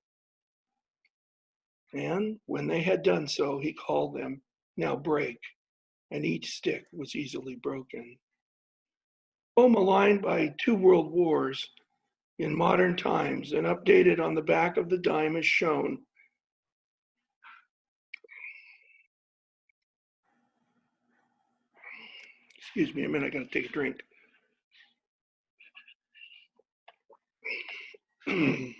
And when they had done so, he called them, "Now break," and each stick was easily broken. Though maligned by 2 world wars in modern times and updated on the back of the dime as shown, excuse me a minute, I gotta take a drink. The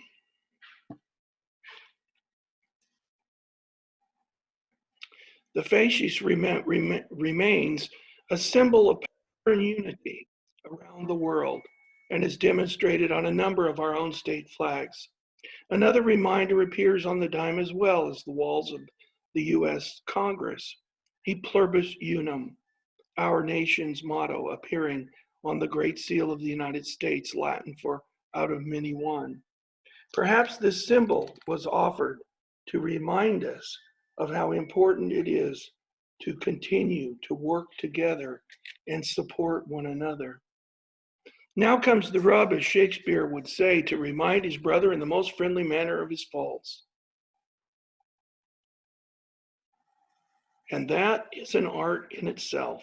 fasces remains a symbol of power and unity around the world and is demonstrated on a number of our own state flags. Another reminder appears on the dime as well as the walls of the U.S. Congress, E pluribus unum, our nation's motto appearing on the Great Seal of the United States, Latin for out of many one. Perhaps this symbol was offered to remind us of how important it is to continue to work together and support one another. Now comes the rub, as Shakespeare would say, to remind his brother in the most friendly manner of his faults. And that is an art in itself.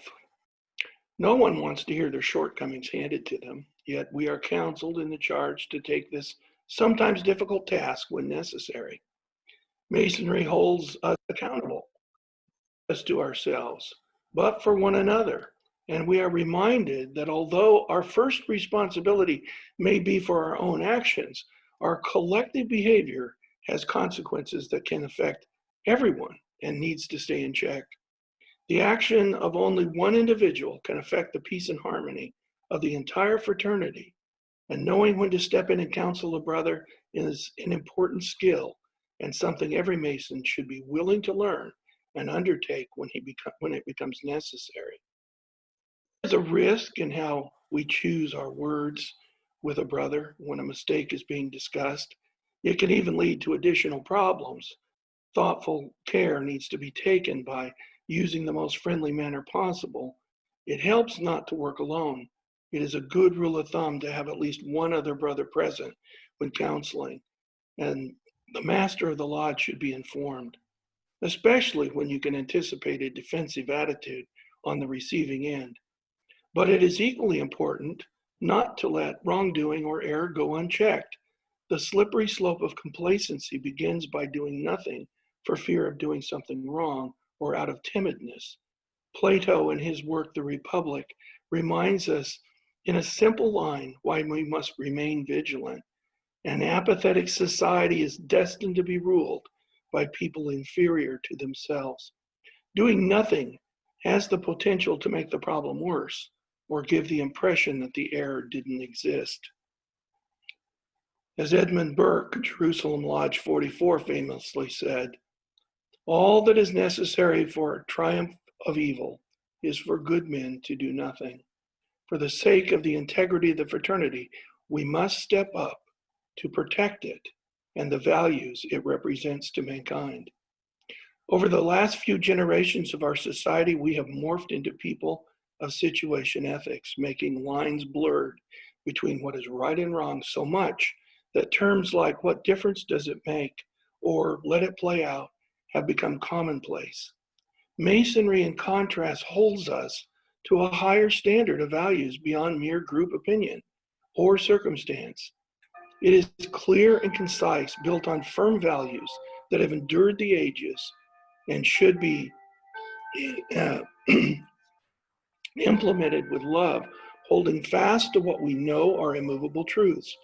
No one wants to hear their shortcomings handed to them, yet we are counseled in the charge to take this sometimes difficult task when necessary. Masonry holds us accountable as to ourselves, but for one another. And we are reminded that although our first responsibility may be for our own actions, our collective behavior has consequences that can affect everyone and needs to stay in check. The action of only one individual can affect the peace and harmony of the entire fraternity. And knowing when to step in and counsel a brother is an important skill and something every Mason should be willing to learn and undertake when it becomes necessary. There's a risk in how we choose our words with a brother when a mistake is being discussed. It can even lead to additional problems. Thoughtful care needs to be taken by using the most friendly manner possible. It helps not to work alone. It is a good rule of thumb to have at least one other brother present when counseling, and the master of the lodge should be informed, especially when you can anticipate a defensive attitude on the receiving end. But it is equally important not to let wrongdoing or error go unchecked. The slippery slope of complacency begins by doing nothing for fear of doing something wrong or out of timidness. Plato, in his work, The Republic, reminds us in a simple line why we must remain vigilant. An apathetic society is destined to be ruled by people inferior to themselves. Doing nothing has the potential to make the problem worse or give the impression that the error didn't exist. As Edmund Burke, Jerusalem Lodge 44, famously said, all that is necessary for triumph of evil is for good men to do nothing. For the sake of the integrity of the fraternity, we must step up to protect it and the values it represents to mankind. Over the last few generations of our society, we have morphed into people of situation ethics, making lines blurred between what is right and wrong so much that terms like what difference does it make or let it play out have become commonplace. Masonry, in contrast, holds us to a higher standard of values beyond mere group opinion or circumstance. It is clear and concise, built on firm values that have endured the ages and should be implemented with love, holding fast to what we know are immovable truths,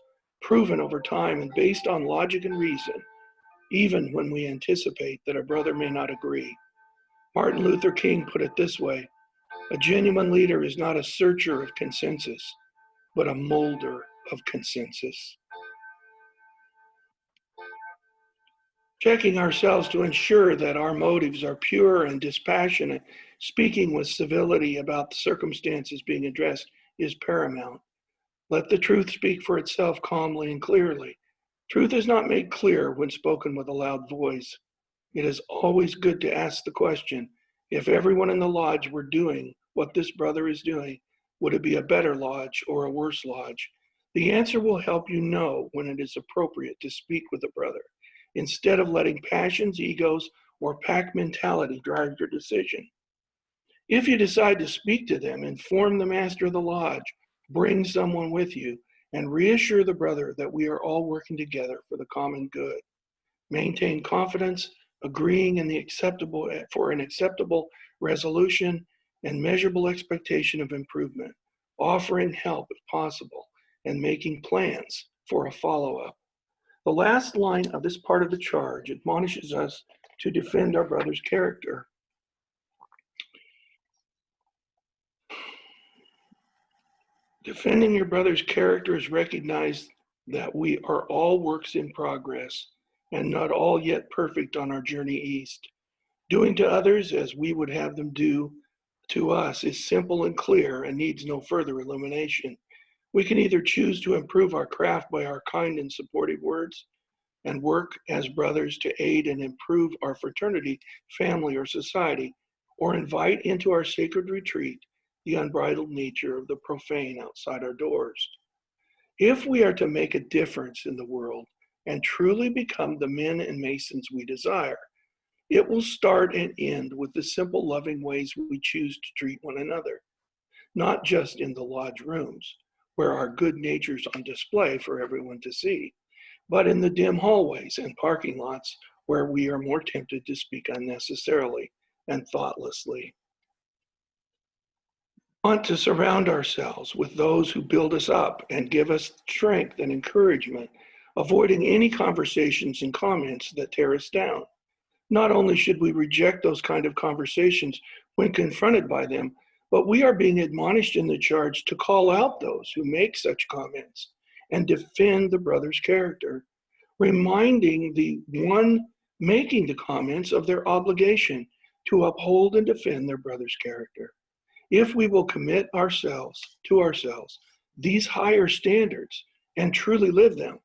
proven over time and based on logic and reason, even when we anticipate that a brother may not agree. Martin Luther King put it this way: a genuine leader is not a searcher of consensus, but a molder of consensus. Checking ourselves to ensure that our motives are pure and dispassionate, speaking with civility about the circumstances being addressed is paramount. Let the truth speak for itself calmly and clearly. Truth is not made clear when spoken with a loud voice. It is always good to ask the question, if everyone in the lodge were doing what this brother is doing, would it be a better lodge or a worse lodge? The answer will help you know when it is appropriate to speak with a brother, instead of letting passions, egos, or pack mentality drive your decision. If you decide to speak to them, inform the master of the lodge, bring someone with you, and reassure the brother that we are all working together for the common good. Maintain confidence, agreeing for an acceptable resolution and measurable expectation of improvement, offering help if possible, and making plans for a follow-up. The last line of this part of the charge admonishes us to defend our brother's character. Defending your brother's character is recognize that we are all works in progress and not all yet perfect on our journey east. Doing to others as we would have them do to us is simple and clear and needs no further illumination. We can either choose to improve our craft by our kind and supportive words and work as brothers to aid and improve our fraternity, family, or society, or invite into our sacred retreat the unbridled nature of the profane outside our doors. If we are to make a difference in the world and truly become the men and masons we desire, it will start and end with the simple, loving ways we choose to treat one another, not just in the lodge rooms, where our good nature's on display for everyone to see, but in the dim hallways and parking lots where we are more tempted to speak unnecessarily and thoughtlessly. We want to surround ourselves with those who build us up and give us strength and encouragement, avoiding any conversations and comments that tear us down. Not only should we reject those kind of conversations when confronted by them, but we are being admonished in the charge to call out those who make such comments and defend the brother's character, reminding the one making the comments of their obligation to uphold and defend their brother's character. If we will commit ourselves these higher standards and truly live them,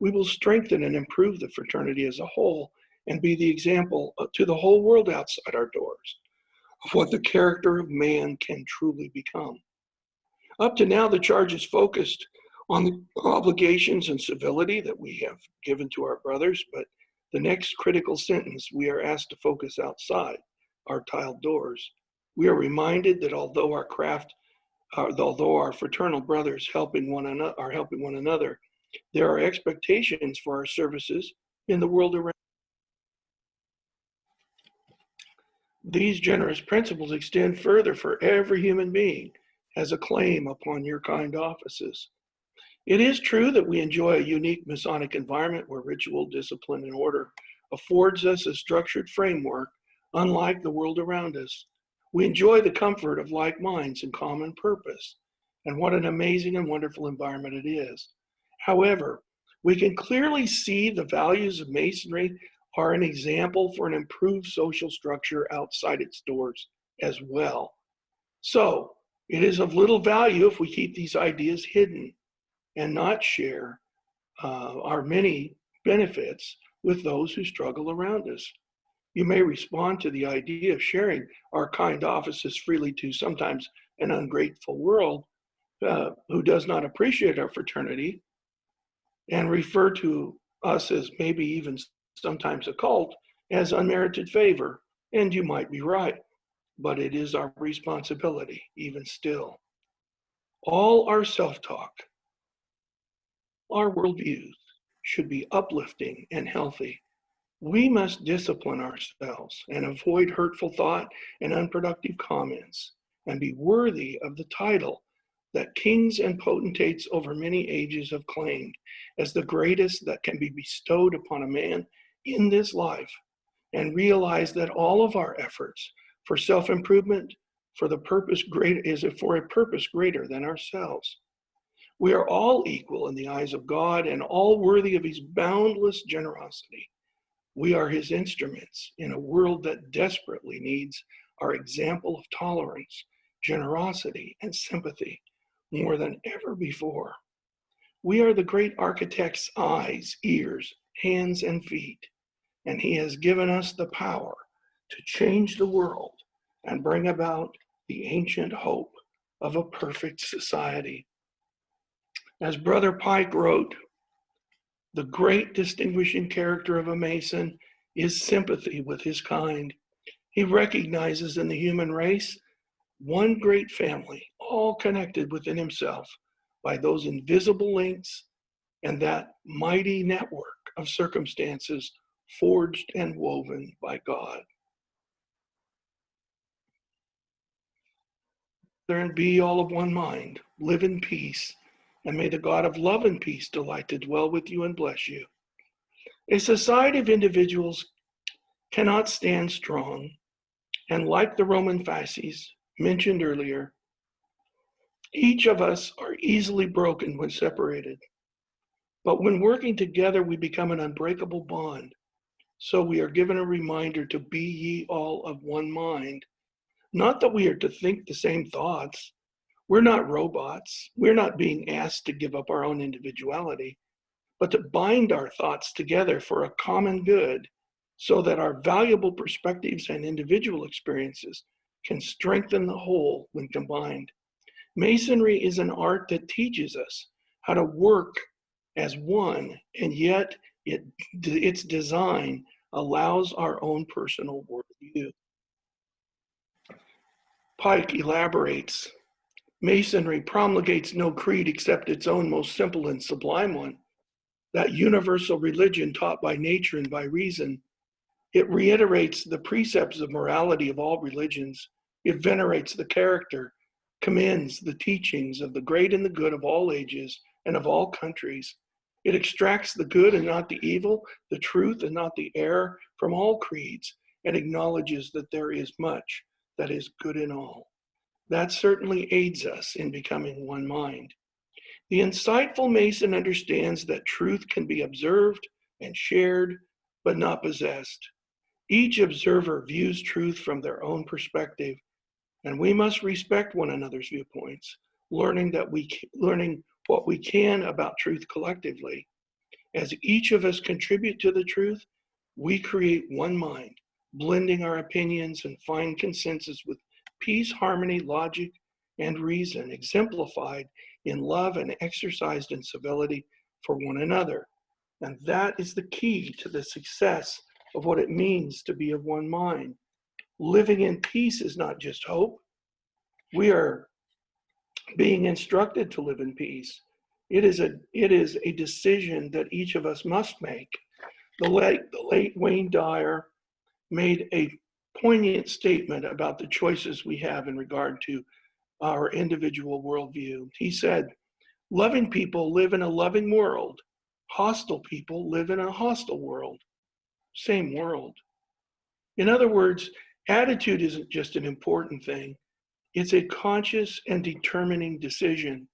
we will strengthen and improve the fraternity as a whole and be the example to the whole world outside our doors of what the character of man can truly become. Up to now, the charge is focused on the obligations and civility that we have given to our brothers, but the next critical sentence, we are asked to focus outside our tiled doors. We are reminded that although our fraternal brothers are helping one another, there are expectations for our services in the world around. These generous principles extend further for every human being has a claim upon your kind offices. It is true that we enjoy a unique Masonic environment where ritual, discipline, and order affords us a structured framework unlike the world around us. We enjoy the comfort of like minds and common purpose, and what an amazing and wonderful environment it is. However, we can clearly see the values of Masonry are an example for an improved social structure outside its doors as well. So, it is of little value if we keep these ideas hidden and not share our many benefits with those who struggle around us. You may respond to the idea of sharing our kind offices freely to sometimes an ungrateful world who does not appreciate our fraternity and refer to us as maybe even sometimes a cult as unmerited favor. And you might be right, but it is our responsibility even still. All our self-talk, our worldviews should be uplifting and healthy. We must discipline ourselves and avoid hurtful thought and unproductive comments and be worthy of the title that kings and potentates over many ages have claimed as the greatest that can be bestowed upon a man in this life, and realize that all of our efforts for self-improvement for a purpose greater than ourselves. We are all equal in the eyes of God and all worthy of his boundless generosity. We are his instruments in a world that desperately needs our example of tolerance, generosity, and sympathy more than ever before. We are the great architect's eyes, ears, hands, and feet, and he has given us the power to change the world and bring about the ancient hope of a perfect society. As Brother Pike wrote, the great distinguishing character of a Mason is sympathy with his kind. He recognizes in the human race one great family, all connected within himself by those invisible links and that mighty network of circumstances forged and woven by God. And be all of one mind, live in peace, and may the God of love and peace delight to dwell with you and bless you. A society of individuals cannot stand strong, and like the Roman fasces mentioned earlier, each of us are easily broken when separated. But when working together, we become an unbreakable bond. So we are given a reminder to be ye all of one mind. Not that we are to think the same thoughts. We're not robots. We're not being asked to give up our own individuality, but to bind our thoughts together for a common good so that our valuable perspectives and individual experiences can strengthen the whole when combined. Masonry is an art that teaches us how to work as one, and yet its design allows our own personal worldview. Pike elaborates, Masonry promulgates no creed except its own most simple and sublime one, that universal religion taught by nature and by reason. It reiterates the precepts of morality of all religions. It venerates the character, commends the teachings of the great and the good of all ages and of all countries. It extracts the good and not the evil, the truth and not the error from all creeds, and acknowledges that there is much that is good in all. That certainly aids us in becoming one mind. The insightful Mason understands that truth can be observed and shared, but not possessed. Each observer views truth from their own perspective, and we must respect one another's viewpoints, learning what we can about truth collectively. As each of us contribute to the truth, we create one mind, blending our opinions and find consensus with peace, harmony, logic, and reason, exemplified in love and exercised in civility for one another. And that is the key to the success of what it means to be of one mind. Living in peace is not just hope. We are being instructed to live in peace. It is a decision that each of us must make. The late Wayne Dyer made a poignant statement about the choices we have in regard to our individual worldview. He said, loving people live in a loving world. Hostile people live in a hostile world. Same world. In other words, attitude isn't just an important thing, it's a conscious and determining decision.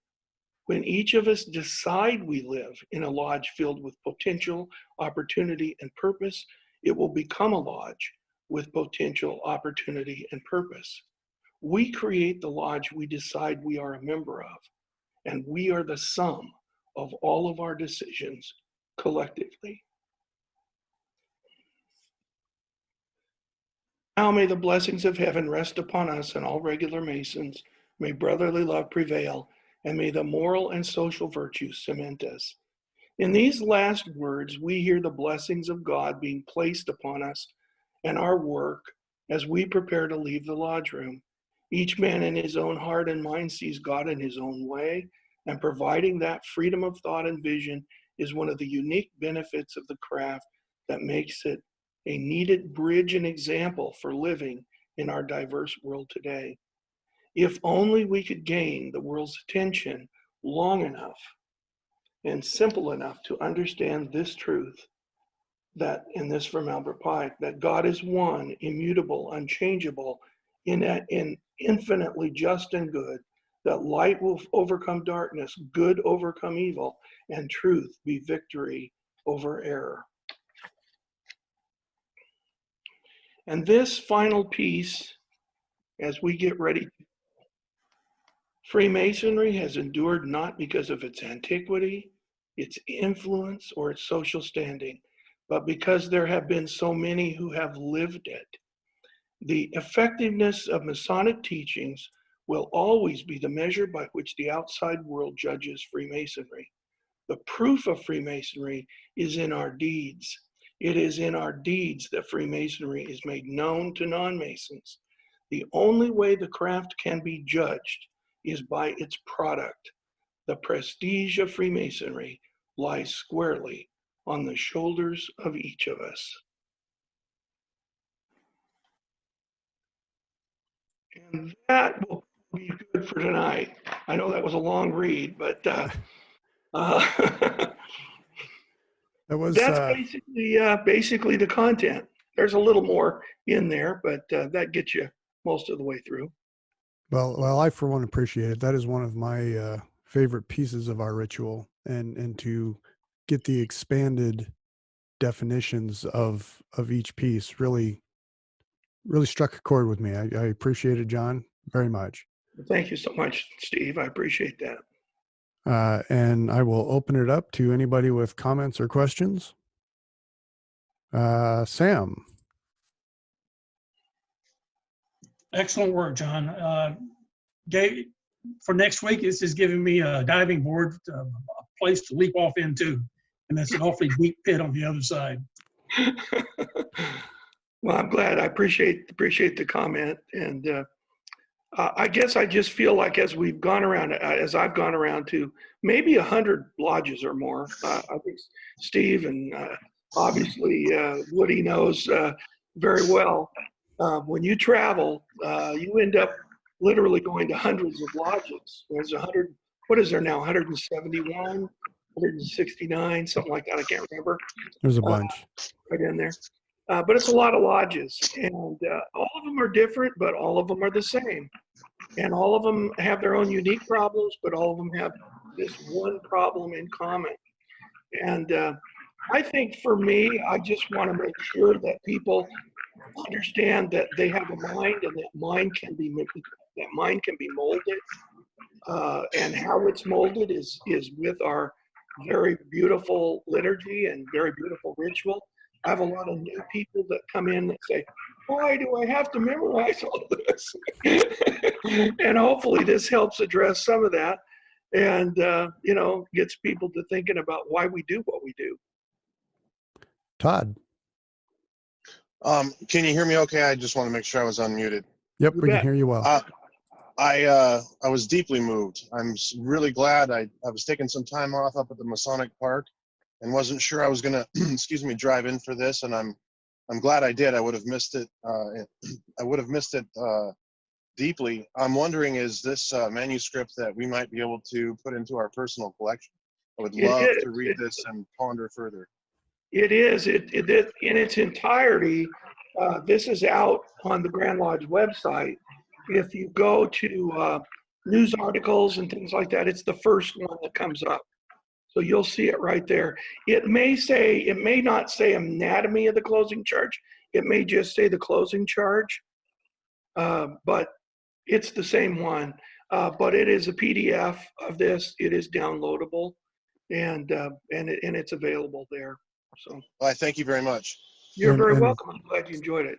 When each of us decide we live in a lodge filled with potential, opportunity, and purpose, it will become a lodge with potential, opportunity, and purpose. We create the lodge we decide we are a member of, and we are the sum of all of our decisions collectively. Now may the blessings of heaven rest upon us and all regular Masons. May brotherly love prevail, and may the moral and social virtues cement us. In these last words, we hear the blessings of God being placed upon us and our work as we prepare to leave the lodge room. Each man in his own heart and mind sees God in his own way, and providing that freedom of thought and vision is one of the unique benefits of the craft that makes it a needed bridge and example for living in our diverse world today. If only we could gain the world's attention long enough and simple enough to understand this truth, that, and this from Albert Pike, that God is one, immutable, unchangeable, in infinitely just and good, that light will overcome darkness, good overcome evil, and truth be victory over error. And this final piece, as we get ready, Freemasonry has endured not because of its antiquity, its influence, or its social standing, but because there have been so many who have lived it. The effectiveness of Masonic teachings will always be the measure by which the outside world judges Freemasonry. The proof of Freemasonry is in our deeds. It is in our deeds that Freemasonry is made known to non-Masons. The only way the craft can be judged is by its product. The prestige of Freemasonry lies squarely on the shoulders of each of us. And that will be good for tonight. I know that was a long read, but That was That's basically the content. There's a little more in there, but that gets you most of the way through. well, I for one appreciate it. That is one of my favorite pieces of our ritual, and to get the expanded definitions of each piece really struck a chord with me. I appreciate it, John, very much. Thank you so much, Steve. I appreciate that. And I will open it up to anybody with comments or questions. Sam. Excellent work, John. For next week, this is giving me a diving board, a place to leap off into, and that's an awfully deep pit on the other side. Well, I'm glad. I appreciate the comment, and I guess I just feel like as we've gone around, as I've gone around to maybe 100 lodges or more. I think Steve and obviously Woody knows very well. When you travel, you end up literally going to hundreds of lodges. There's 100. What is there now? 171, 169, something like that. I can't remember. There's a bunch right in there. But it's a lot of lodges, and all of them are different, but all of them are the same. And all of them have their own unique problems, but all of them have this one problem in common. And I think for me, I just want to make sure that people understand that they have a mind, and that mind can be molded. And how it's molded is with our very beautiful liturgy and very beautiful ritual. I have a lot of new people that come in that say, why do I have to memorize all this? And hopefully this helps address some of that, and gets people to thinking about why we do what we do. Todd. Can you hear me okay? I just want to make sure I was unmuted. Yep, You we can bet. hear you well. I was deeply moved. I'm really glad I was taking some time off up at the Masonic Park and wasn't sure I was going to, drive in for this. And I'm glad I did. I would have missed it. I would have missed it deeply. I'm wondering, is this manuscript that we might be able to put into our personal collection? I would love to read this and ponder further. It is. It in its entirety. This is out on the Grand Lodge website. If you go to news articles and things like that, it's the first one that comes up. So you'll see it right there. It may not say anatomy of the closing charge. It may just say the closing charge, but it's the same one. But it is a PDF of this. It is downloadable, and it's available there. So Well, I thank you very much. You're very welcome. I'm glad you enjoyed it.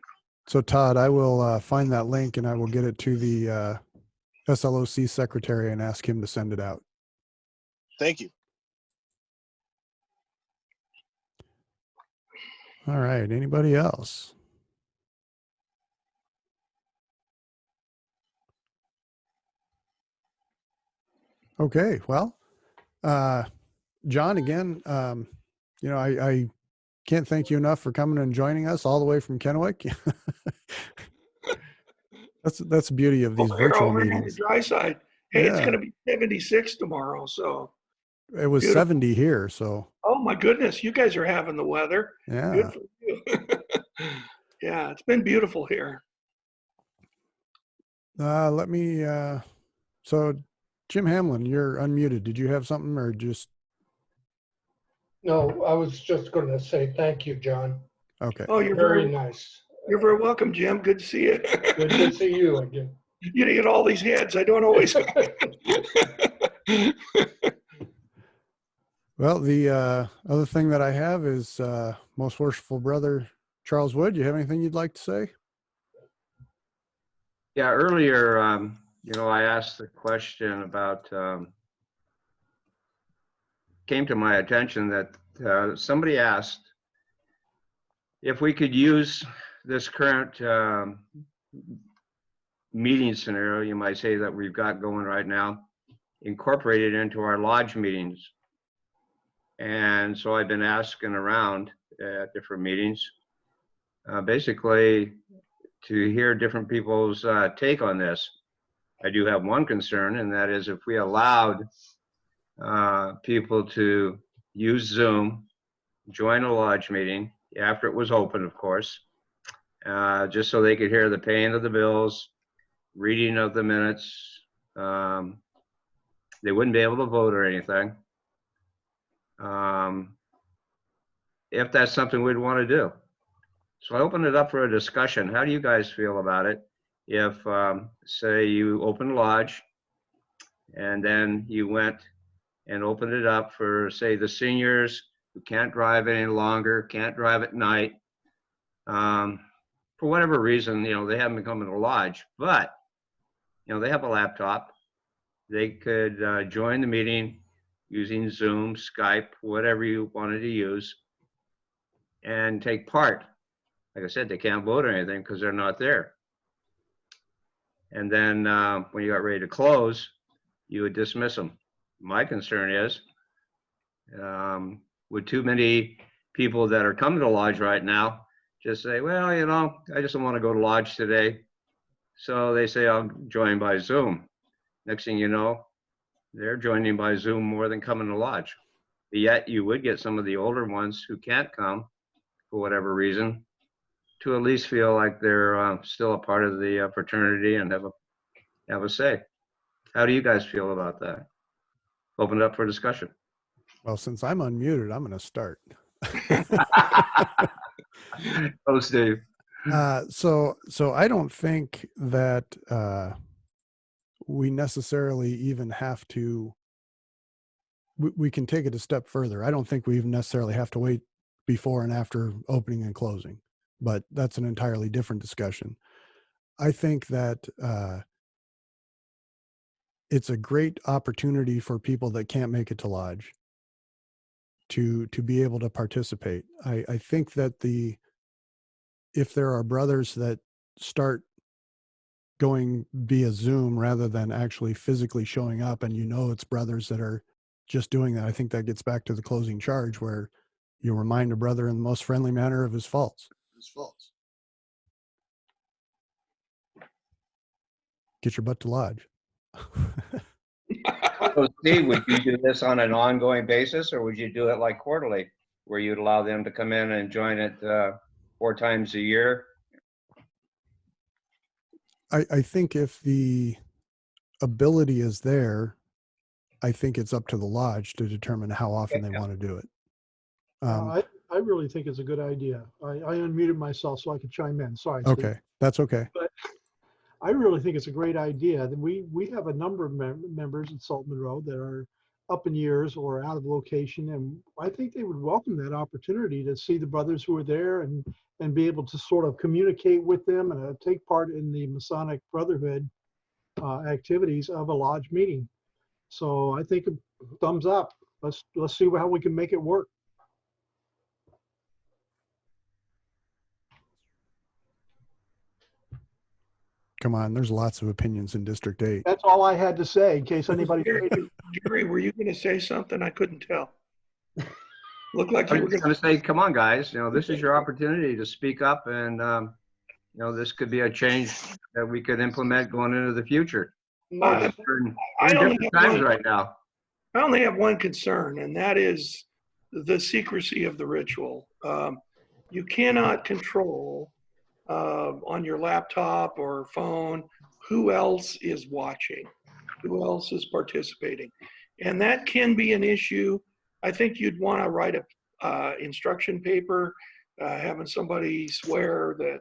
So Todd, I will find that link and I will get it to the SLOC secretary and ask him to send it out. Thank you. All right. Anybody else? Okay. Well, John, again, I can't thank you enough for coming and joining us all the way from Kennewick. That's the beauty of these virtual over meetings. On the dry side. Hey, Yeah. It's going to be 76 tomorrow, so. It was Beautiful. 70 here, so. Oh my goodness, you guys are having the weather. Yeah. Good for you. Yeah, it's been beautiful here. Let me. So, Jim Hamlin, you're unmuted. Did you have something, or just? No, I was just going to say thank you, John. Okay. Oh, you're Very nice. You're very welcome, Jim. Good to see you. Good to see you again. You get all these heads. I don't always. Well, the other thing that I have is most worshipful brother Charles Wood. You have anything you'd like to say? Yeah, earlier, I asked the question about, came to my attention that somebody asked if we could use this current meeting scenario, you might say, that we've got going right now, incorporate it into our lodge meetings. And so I've been asking around at different meetings, basically to hear different people's take on this. I do have one concern, and that is if we allowed people to use Zoom, join a lodge meeting after it was open, of course, just so they could hear the paying of the bills, reading of the minutes. They wouldn't be able to vote or anything. If that's something we'd want to do. So I open it up for a discussion. How do you guys feel about it? If, say, you open a lodge and then you went and opened it up for, say, the seniors who can't drive any longer, can't drive at night, for whatever reason, they haven't been coming to the lodge, but, they have a laptop. They could join the meeting using Zoom, Skype, whatever you wanted to use, and take part. Like I said, they can't vote or anything because they're not there. And then when you got ready to close, you would dismiss them. My concern is, would too many people that are coming to lodge right now just say, well, I just don't want to go to lodge today. So they say, I'll join by Zoom. Next thing you know, they're joining by Zoom more than coming to lodge. But yet you would get some of the older ones who can't come for whatever reason to at least feel like they're still a part of the fraternity and have a say. How do you guys feel about that? Open it up for discussion. Well, since I'm unmuted, I'm going to start. Oh, Steve. So I don't think that we necessarily even have to. We can take it a step further. I don't think we even necessarily have to wait before and after opening and closing, but that's an entirely different discussion. I think that it's a great opportunity for people that can't make it to lodge to be able to participate. I think that if there are brothers that start going via Zoom rather than actually physically showing up, and it's brothers that are just doing that, I think that gets back to the closing charge where you remind a brother in the most friendly manner of his faults. Get your butt to lodge. So Steve, would you do this on an ongoing basis, or would you do it like quarterly, where you'd allow them to come in and join it 4 times a year? I think if the ability is there, I think it's up to the lodge to determine how often they want to do it. I really think it's a good idea. I unmuted myself so I could chime in. Sorry. Okay, Steve. that's okay. But I really think it's a great idea. We have a number of members at Salt Monroe that are up in years or out of location, and I think they would welcome that opportunity to see the brothers who are there and be able to sort of communicate with them and take part in the Masonic Brotherhood activities of a lodge meeting. So I think a thumbs up. Let's see how we can make it work. Come on, there's lots of opinions in District 8. That's all I had to say in case anybody. Jerry, were you going to say something? I couldn't tell. Looked like I you were was going going to say, come on, guys, this is your opportunity to speak up, and this could be a change that we could implement going into the future. We're in different times right now. I only have one concern, and that is the secrecy of the ritual. You cannot control on your laptop or phone who else is watching, who else is participating. And that can be an issue. I think you'd want to write a instruction paper, having somebody swear that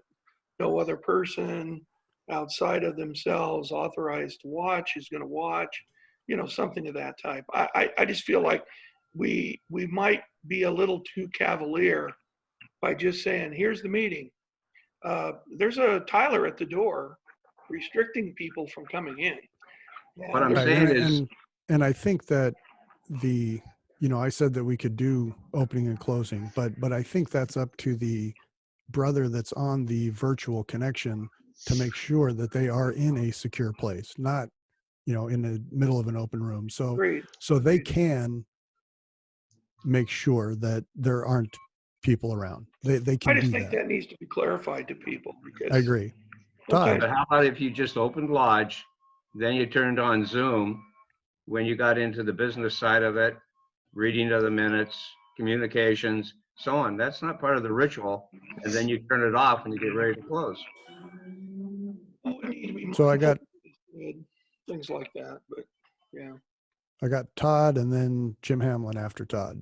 no other person outside of themselves authorized to watch is going to watch, something of that type. I just feel like we might be a little too cavalier by just saying, here's the meeting. There's a Tyler at the door restricting people from coming in. What I'm saying is, and I think that I said that we could do opening and closing, but I think that's up to the brother that's on the virtual connection to make sure that they are in a secure place, not, in the middle of an open room. So, Great. so they can make sure that there aren't people around. They can I just do think that. that needs to be clarified to people because I agree. sometimes- but how about if you just opened lodge, then you turned on Zoom when you got into the business side of it, reading of the minutes, communications, so on. That's not part of the ritual. And then you turn it off and you get ready to close. Oh, I need to be So I mindful got of things like that, but yeah. Todd and then Jim Hamlin after Todd.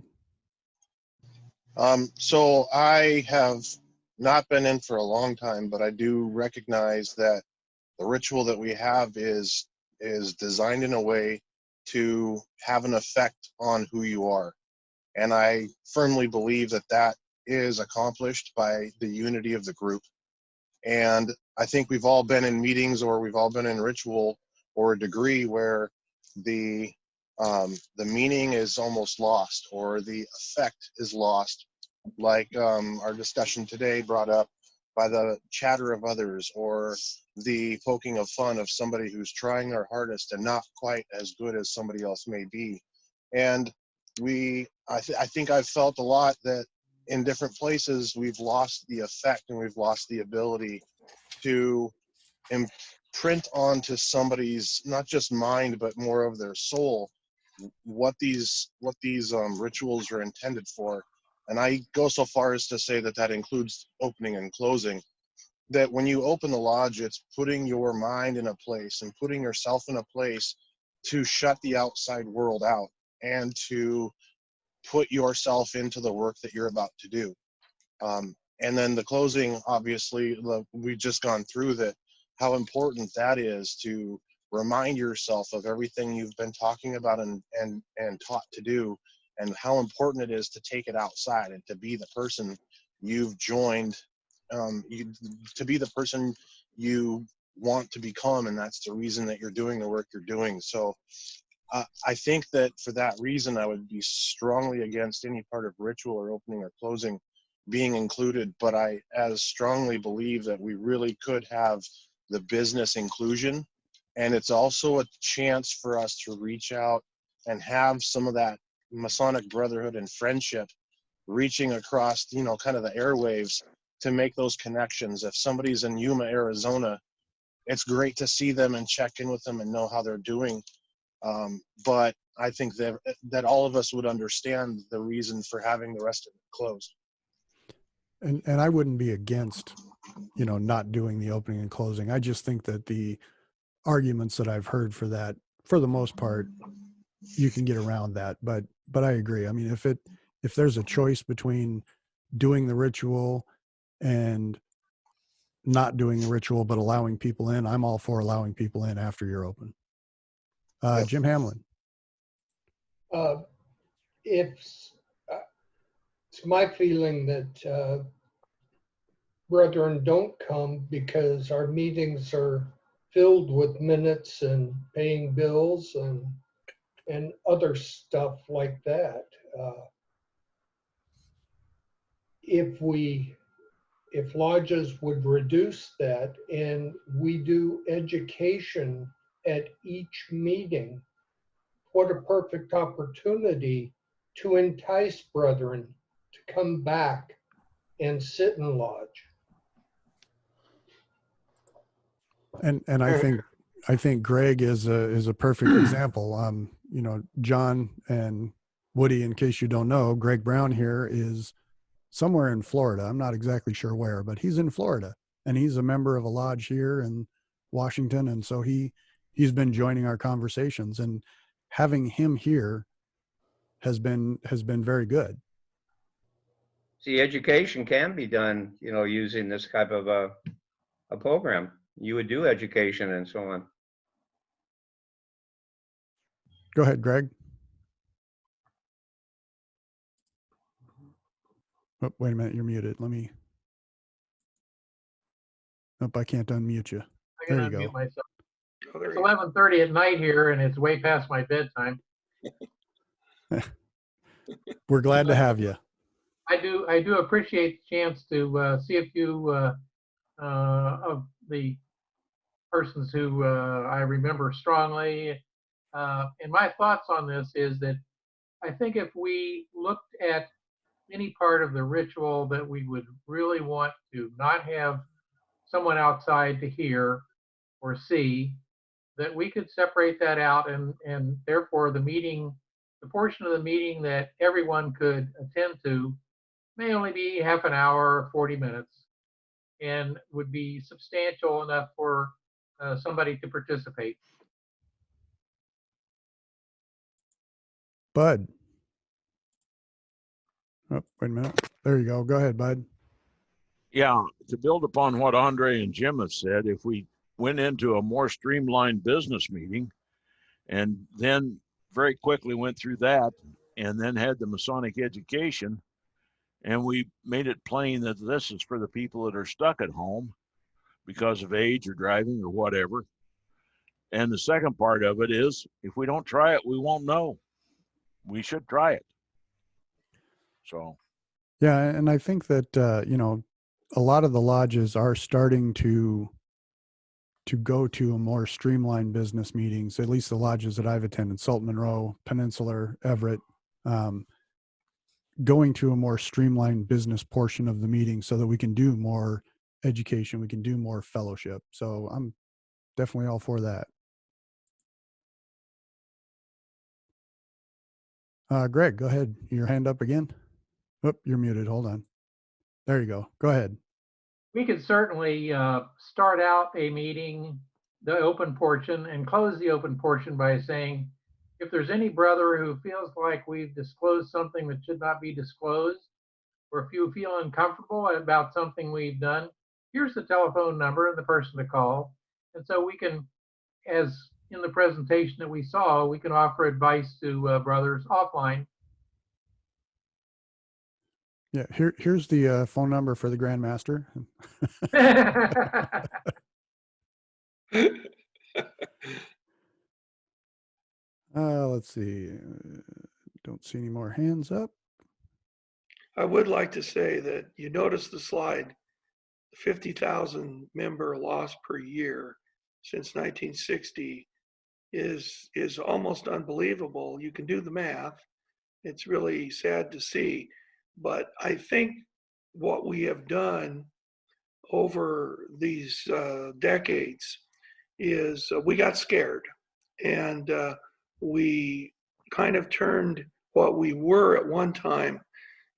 So I have not been in for a long time, but I do recognize that the ritual that we have is designed in a way to have an effect on who you are. And I firmly believe that that is accomplished by the unity of the group. And I think we've all been in meetings or we've all been in ritual or a degree where the meaning is almost lost or the effect is lost, like our discussion today brought up by the chatter of others or the poking of fun of somebody who's trying their hardest and not quite as good as somebody else may be. And I think I've felt a lot that in different places we've lost the effect and we've lost the ability to imprint onto somebody's not just mind but more of their soul what these rituals are intended for. And I go so far as to say that that includes opening and closing. That when you open the lodge, it's putting your mind in a place and putting yourself in a place to shut the outside world out and to put yourself into the work that you're about to do. And then the closing, obviously, we've just gone through that, how important that is to remind yourself of everything you've been talking about and taught to do, and how important it is to take it outside and to be the person you've joined, to be the person you want to become, and that's the reason that you're doing the work you're doing. So I think that for that reason, I would be strongly against any part of ritual or opening or closing being included, but I as strongly believe that we really could have the business inclusion. And it's also a chance for us to reach out and have some of that Masonic brotherhood and friendship reaching across, kind of the airwaves to make those connections. If somebody's in Yuma, Arizona, it's great to see them and check in with them and know how they're doing. But I think that all of us would understand the reason for having the rest of it closed. And I wouldn't be against, not doing the opening and closing. I just think that the arguments that I've heard for that, for the most part, you can get around that. But I agree. I mean, if there's a choice between doing the ritual and not doing the ritual but allowing people in, I'm all for allowing people in after you're open. Yep. Jim Hamlin. It's my feeling that brethren don't come because our meetings are filled with minutes and paying bills and other stuff like that. If lodges would reduce that and we do education at each meeting, what a perfect opportunity to entice brethren to come back and sit in lodge. And I think Greg is a perfect example. John and Woody, in case you don't know, Greg Brown here is somewhere in Florida. I'm not exactly sure where, but he's in Florida and he's a member of a lodge here in Washington. And so he's been joining our conversations, and having him here has been very good. See, education can be done, using this type of a program. You would do education and so on. Go ahead, Greg. Oh, wait a minute. You're muted. Nope, I can't unmute you. I There can you unmute go. myself. Oh, there It's you go. 11:30 at night here, and it's way past my bedtime. We're glad to have you. I do appreciate the chance to see a few of the persons who I remember strongly. And my thoughts on this is that I think if we looked at any part of the ritual that we would really want to not have someone outside to hear or see, that we could separate that out, and therefore the portion of the meeting that everyone could attend to may only be half an hour or 40 minutes and would be substantial enough for somebody to participate. Bud. Oh, wait a minute. There you go. Go ahead, Bud. Yeah, to build upon what Andre and Jim have said, if we went into a more streamlined business meeting and then very quickly went through that and then had the Masonic education, and we made it plain that this is for the people that are stuck at home because of age or driving or whatever. And the second part of it is, if we don't try it, we won't know. We should try it. So, Yeah, and I think that a lot of the lodges are starting to go to a more streamlined business meetings. At least the lodges that I've attended, Salt Monroe, Peninsular, Everett, going to a more streamlined business portion of the meeting so that we can do more education, we can do more fellowship. So I'm definitely all for that. Greg, go ahead. Your hand up again. Oh, you're muted. Hold on. There you go. Go ahead. We could certainly start out a meeting, the open portion, and close the open portion by saying, if there's any brother who feels like we've disclosed something that should not be disclosed, or if you feel uncomfortable about something we've done, here's the telephone number and the person to call. And so we can, as in the presentation that we saw, we can offer advice to brothers offline. Yeah, here's the phone number for the Grand Master. Let's see. Don't see any more hands up. I would like to say that you notice the slide, 50,000 member loss per year since 1960 is almost unbelievable. You can do the math. It's really sad to see. But I think what we have done over these decades is we got scared, and we kind of turned what we were at one time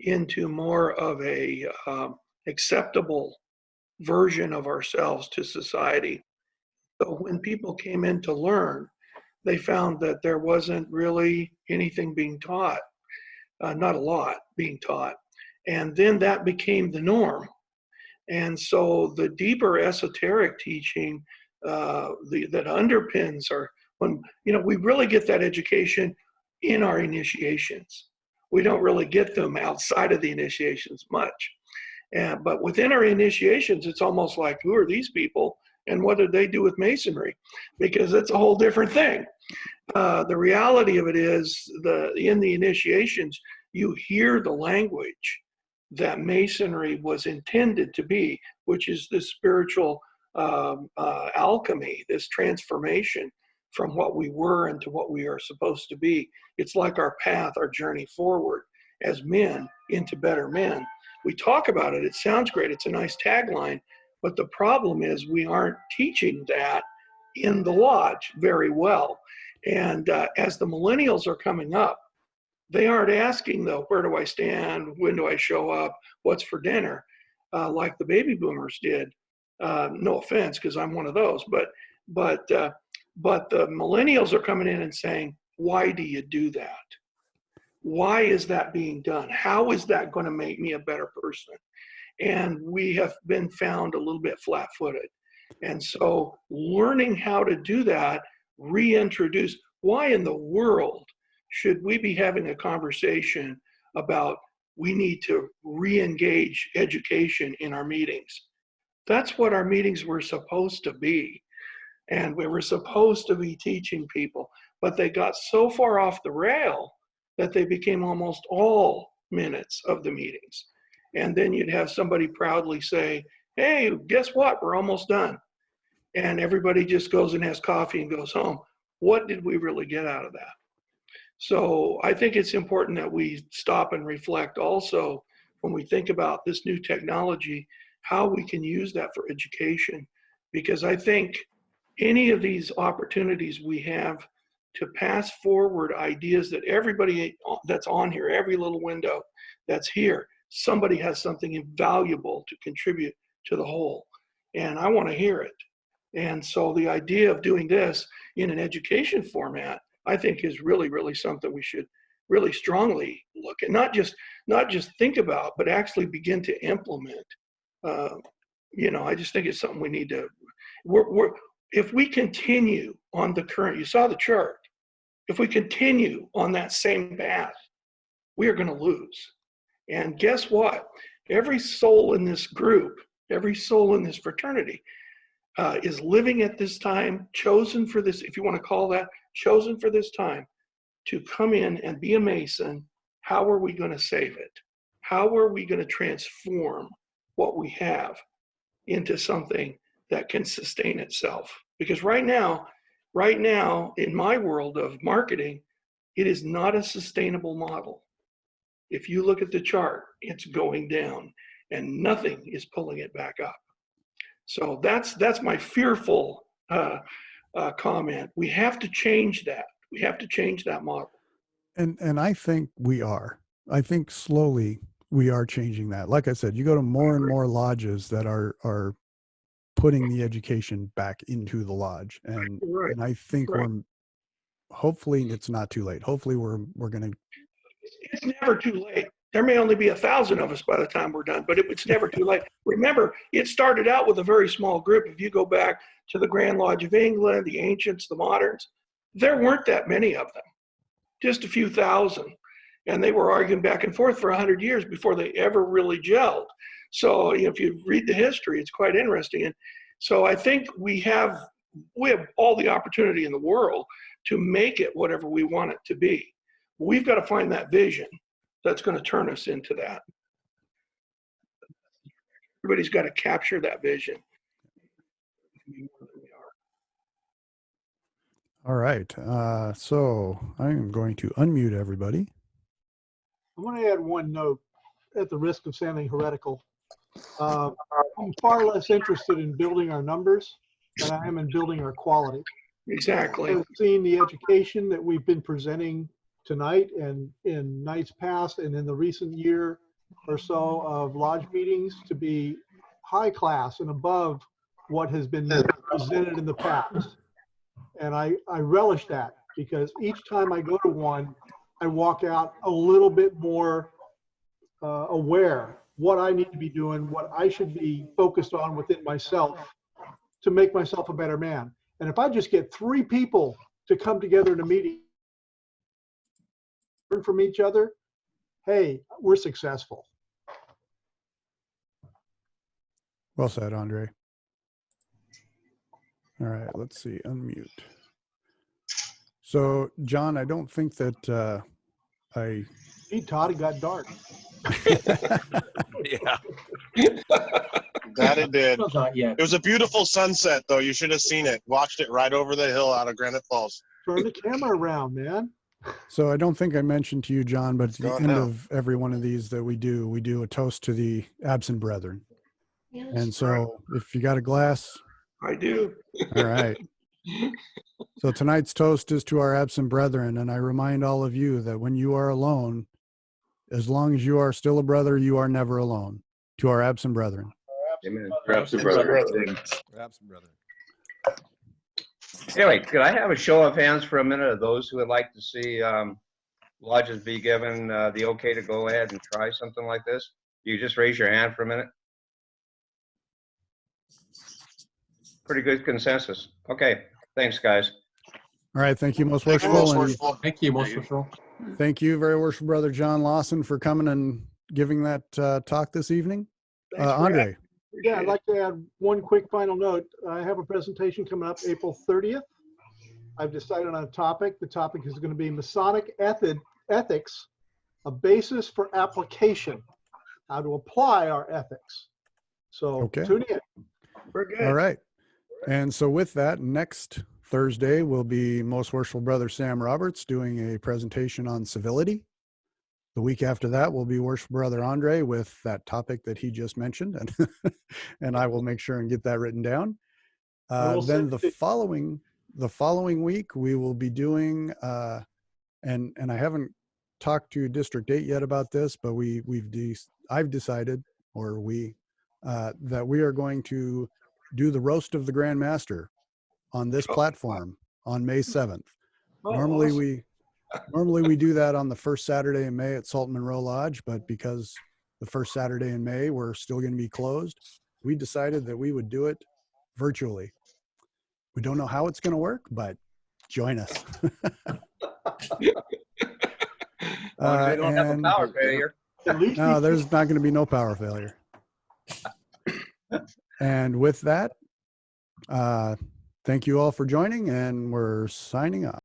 into more of a acceptable version of ourselves to society. So when people came in to learn, they found that there wasn't really anything being taught, not a lot being taught. And then that became the norm. And so the deeper esoteric teaching that underpins our, when, we really get that education in our initiations. We don't really get them outside of the initiations much. But within our initiations, it's almost like, who are these people? And what did they do with Masonry? Because it's a whole different thing. The reality of it is, in the initiations, you hear the language that Masonry was intended to be, which is this spiritual alchemy, this transformation from what we were into what we are supposed to be. It's like our path, our journey forward as men into better men. We talk about it, it sounds great, it's a nice tagline, but the problem is we aren't teaching that in the lodge very well. And as the millennials are coming up, they aren't asking, though, where do I stand? When do I show up? What's for dinner? Like the baby boomers did. No offense, because I'm one of those. But the millennials are coming in and saying, why do you do that? Why is that being done? How is that going to make me a better person? And we have been found a little bit flat-footed. And so learning how to do that, reintroduce, why in the world should we be having a conversation about we need to re-engage education in our meetings? That's what our meetings were supposed to be. And we were supposed to be teaching people, but they got so far off the rail that they became almost all minutes of the meetings. And then you'd have somebody proudly say, hey, guess what? We're almost done. And everybody just goes and has coffee and goes home. What did we really get out of that? So I think it's important that we stop and reflect also when we think about this new technology, how we can use that for education. Because I think any of these opportunities we have to pass forward ideas that everybody that's on here, every little window that's here, somebody has something invaluable to contribute to the whole. And I want to hear it. And so the idea of doing this in an education format, I think is really, really something we should really strongly look at, not just think about, but actually begin to implement. I just think it's something we need to, if we continue on the current, you saw the chart, if we continue on that same path, we are going to lose. And guess what? Every soul in this group, every soul in this fraternity is living at this time, chosen for this, if you want to call that, chosen for this time to come in and be a Mason. How are we going to save it? How are we going to transform what we have into something that can sustain itself? Because right now, in my world of marketing, it is not a sustainable model. If you look at the chart, it's going down and nothing is pulling it back up. So that's my fearful comment. We have to change that. We have to change that model. And I think we are. I think slowly we are changing that. Like I said, you go to more and more lodges that are putting the education back into the lodge, and Right. and I think Right. we're hopefully it's not too late. Hopefully we're going to. It's never too late. There may only be 1,000 of us by the time we're done, but it's never too late. Remember, it started out with a very small group. If you go back to the Grand Lodge of England, the ancients, the moderns, there weren't that many of them, just a few thousand. And they were arguing back and forth for 100 years before they ever really gelled. So if you read the history, it's quite interesting. And so I think we have all the opportunity in the world to make it whatever we want it to be. We've got to find that vision that's going to turn us into that. Everybody's got to capture that vision. All right. So I am going to unmute everybody. I want to add one note at the risk of sounding heretical. I'm far less interested in building our numbers than I am in building our quality. Exactly. I've seen the education that we've been presenting tonight and in nights past and in the recent year or so of lodge meetings to be high class and above what has been presented in the past. And I relish that, because each time I go to one, I walk out a little bit more aware what I need to be doing, what I should be focused on within myself to make myself a better man. And if I just get 3 people to come together in a meeting, learn from each other, hey, we're successful. Well said, Andre. All right, let's see, unmute. So, John, I don't think that Gee, Todd, it got dark. Yeah. That it did. Well, not yet. It was a beautiful sunset, though. You should have seen it. Watched it right over the hill out of Granite Falls. Turn the camera around, man. So I don't think I mentioned to you, John, but at the Gone end now. of every one of these that we do a toast to the absent brethren. And so if you got a glass, I do. all right. So tonight's toast is to our absent brethren. And I remind all of you that when you are alone, as long as you are still a brother, you are never alone. To our absent brethren. Amen. Absent brother. Absent brethren. Anyway, could I have a show of hands for a minute of those who would like to see lodges be given the okay to go ahead and try something like this? You just raise your hand for a minute. Pretty good consensus. Okay, thanks, guys. All right. Thank you, most Thank you, worshipful. most And worshipful. Thank you, most worshipful. thank you, very worshipful brother John Lawson, for coming and giving that talk this evening. Thanks for Andre. Yeah, I'd like to add one quick final note. I have a presentation coming up April 30th. I've decided on a topic. The topic is going to be Masonic ethics, a basis for application, how to apply our ethics. So Okay. tune in. We're good. All right. And so with that, next Thursday will be most worshipful brother Sam Roberts doing a presentation on civility. The week after that will be worshipful brother Andre with that topic that he just mentioned, and and I will make sure and get that written down. I will Then send the it- following week we will be doing and I haven't talked to District 8 yet about this, but I've decided, or that we are going to do the roast of the Grand Master on this platform on May 7th. Oh, Normally awesome. we do that on the first Saturday in May at Salt Monroe Lodge, but because the first Saturday in May we're still going to be closed, we decided that we would do it virtually. We don't know how it's going to work, but join us. They don't have a and power failure. At least no, there's not going to be no power failure. And with that, thank you all for joining, and we're signing off.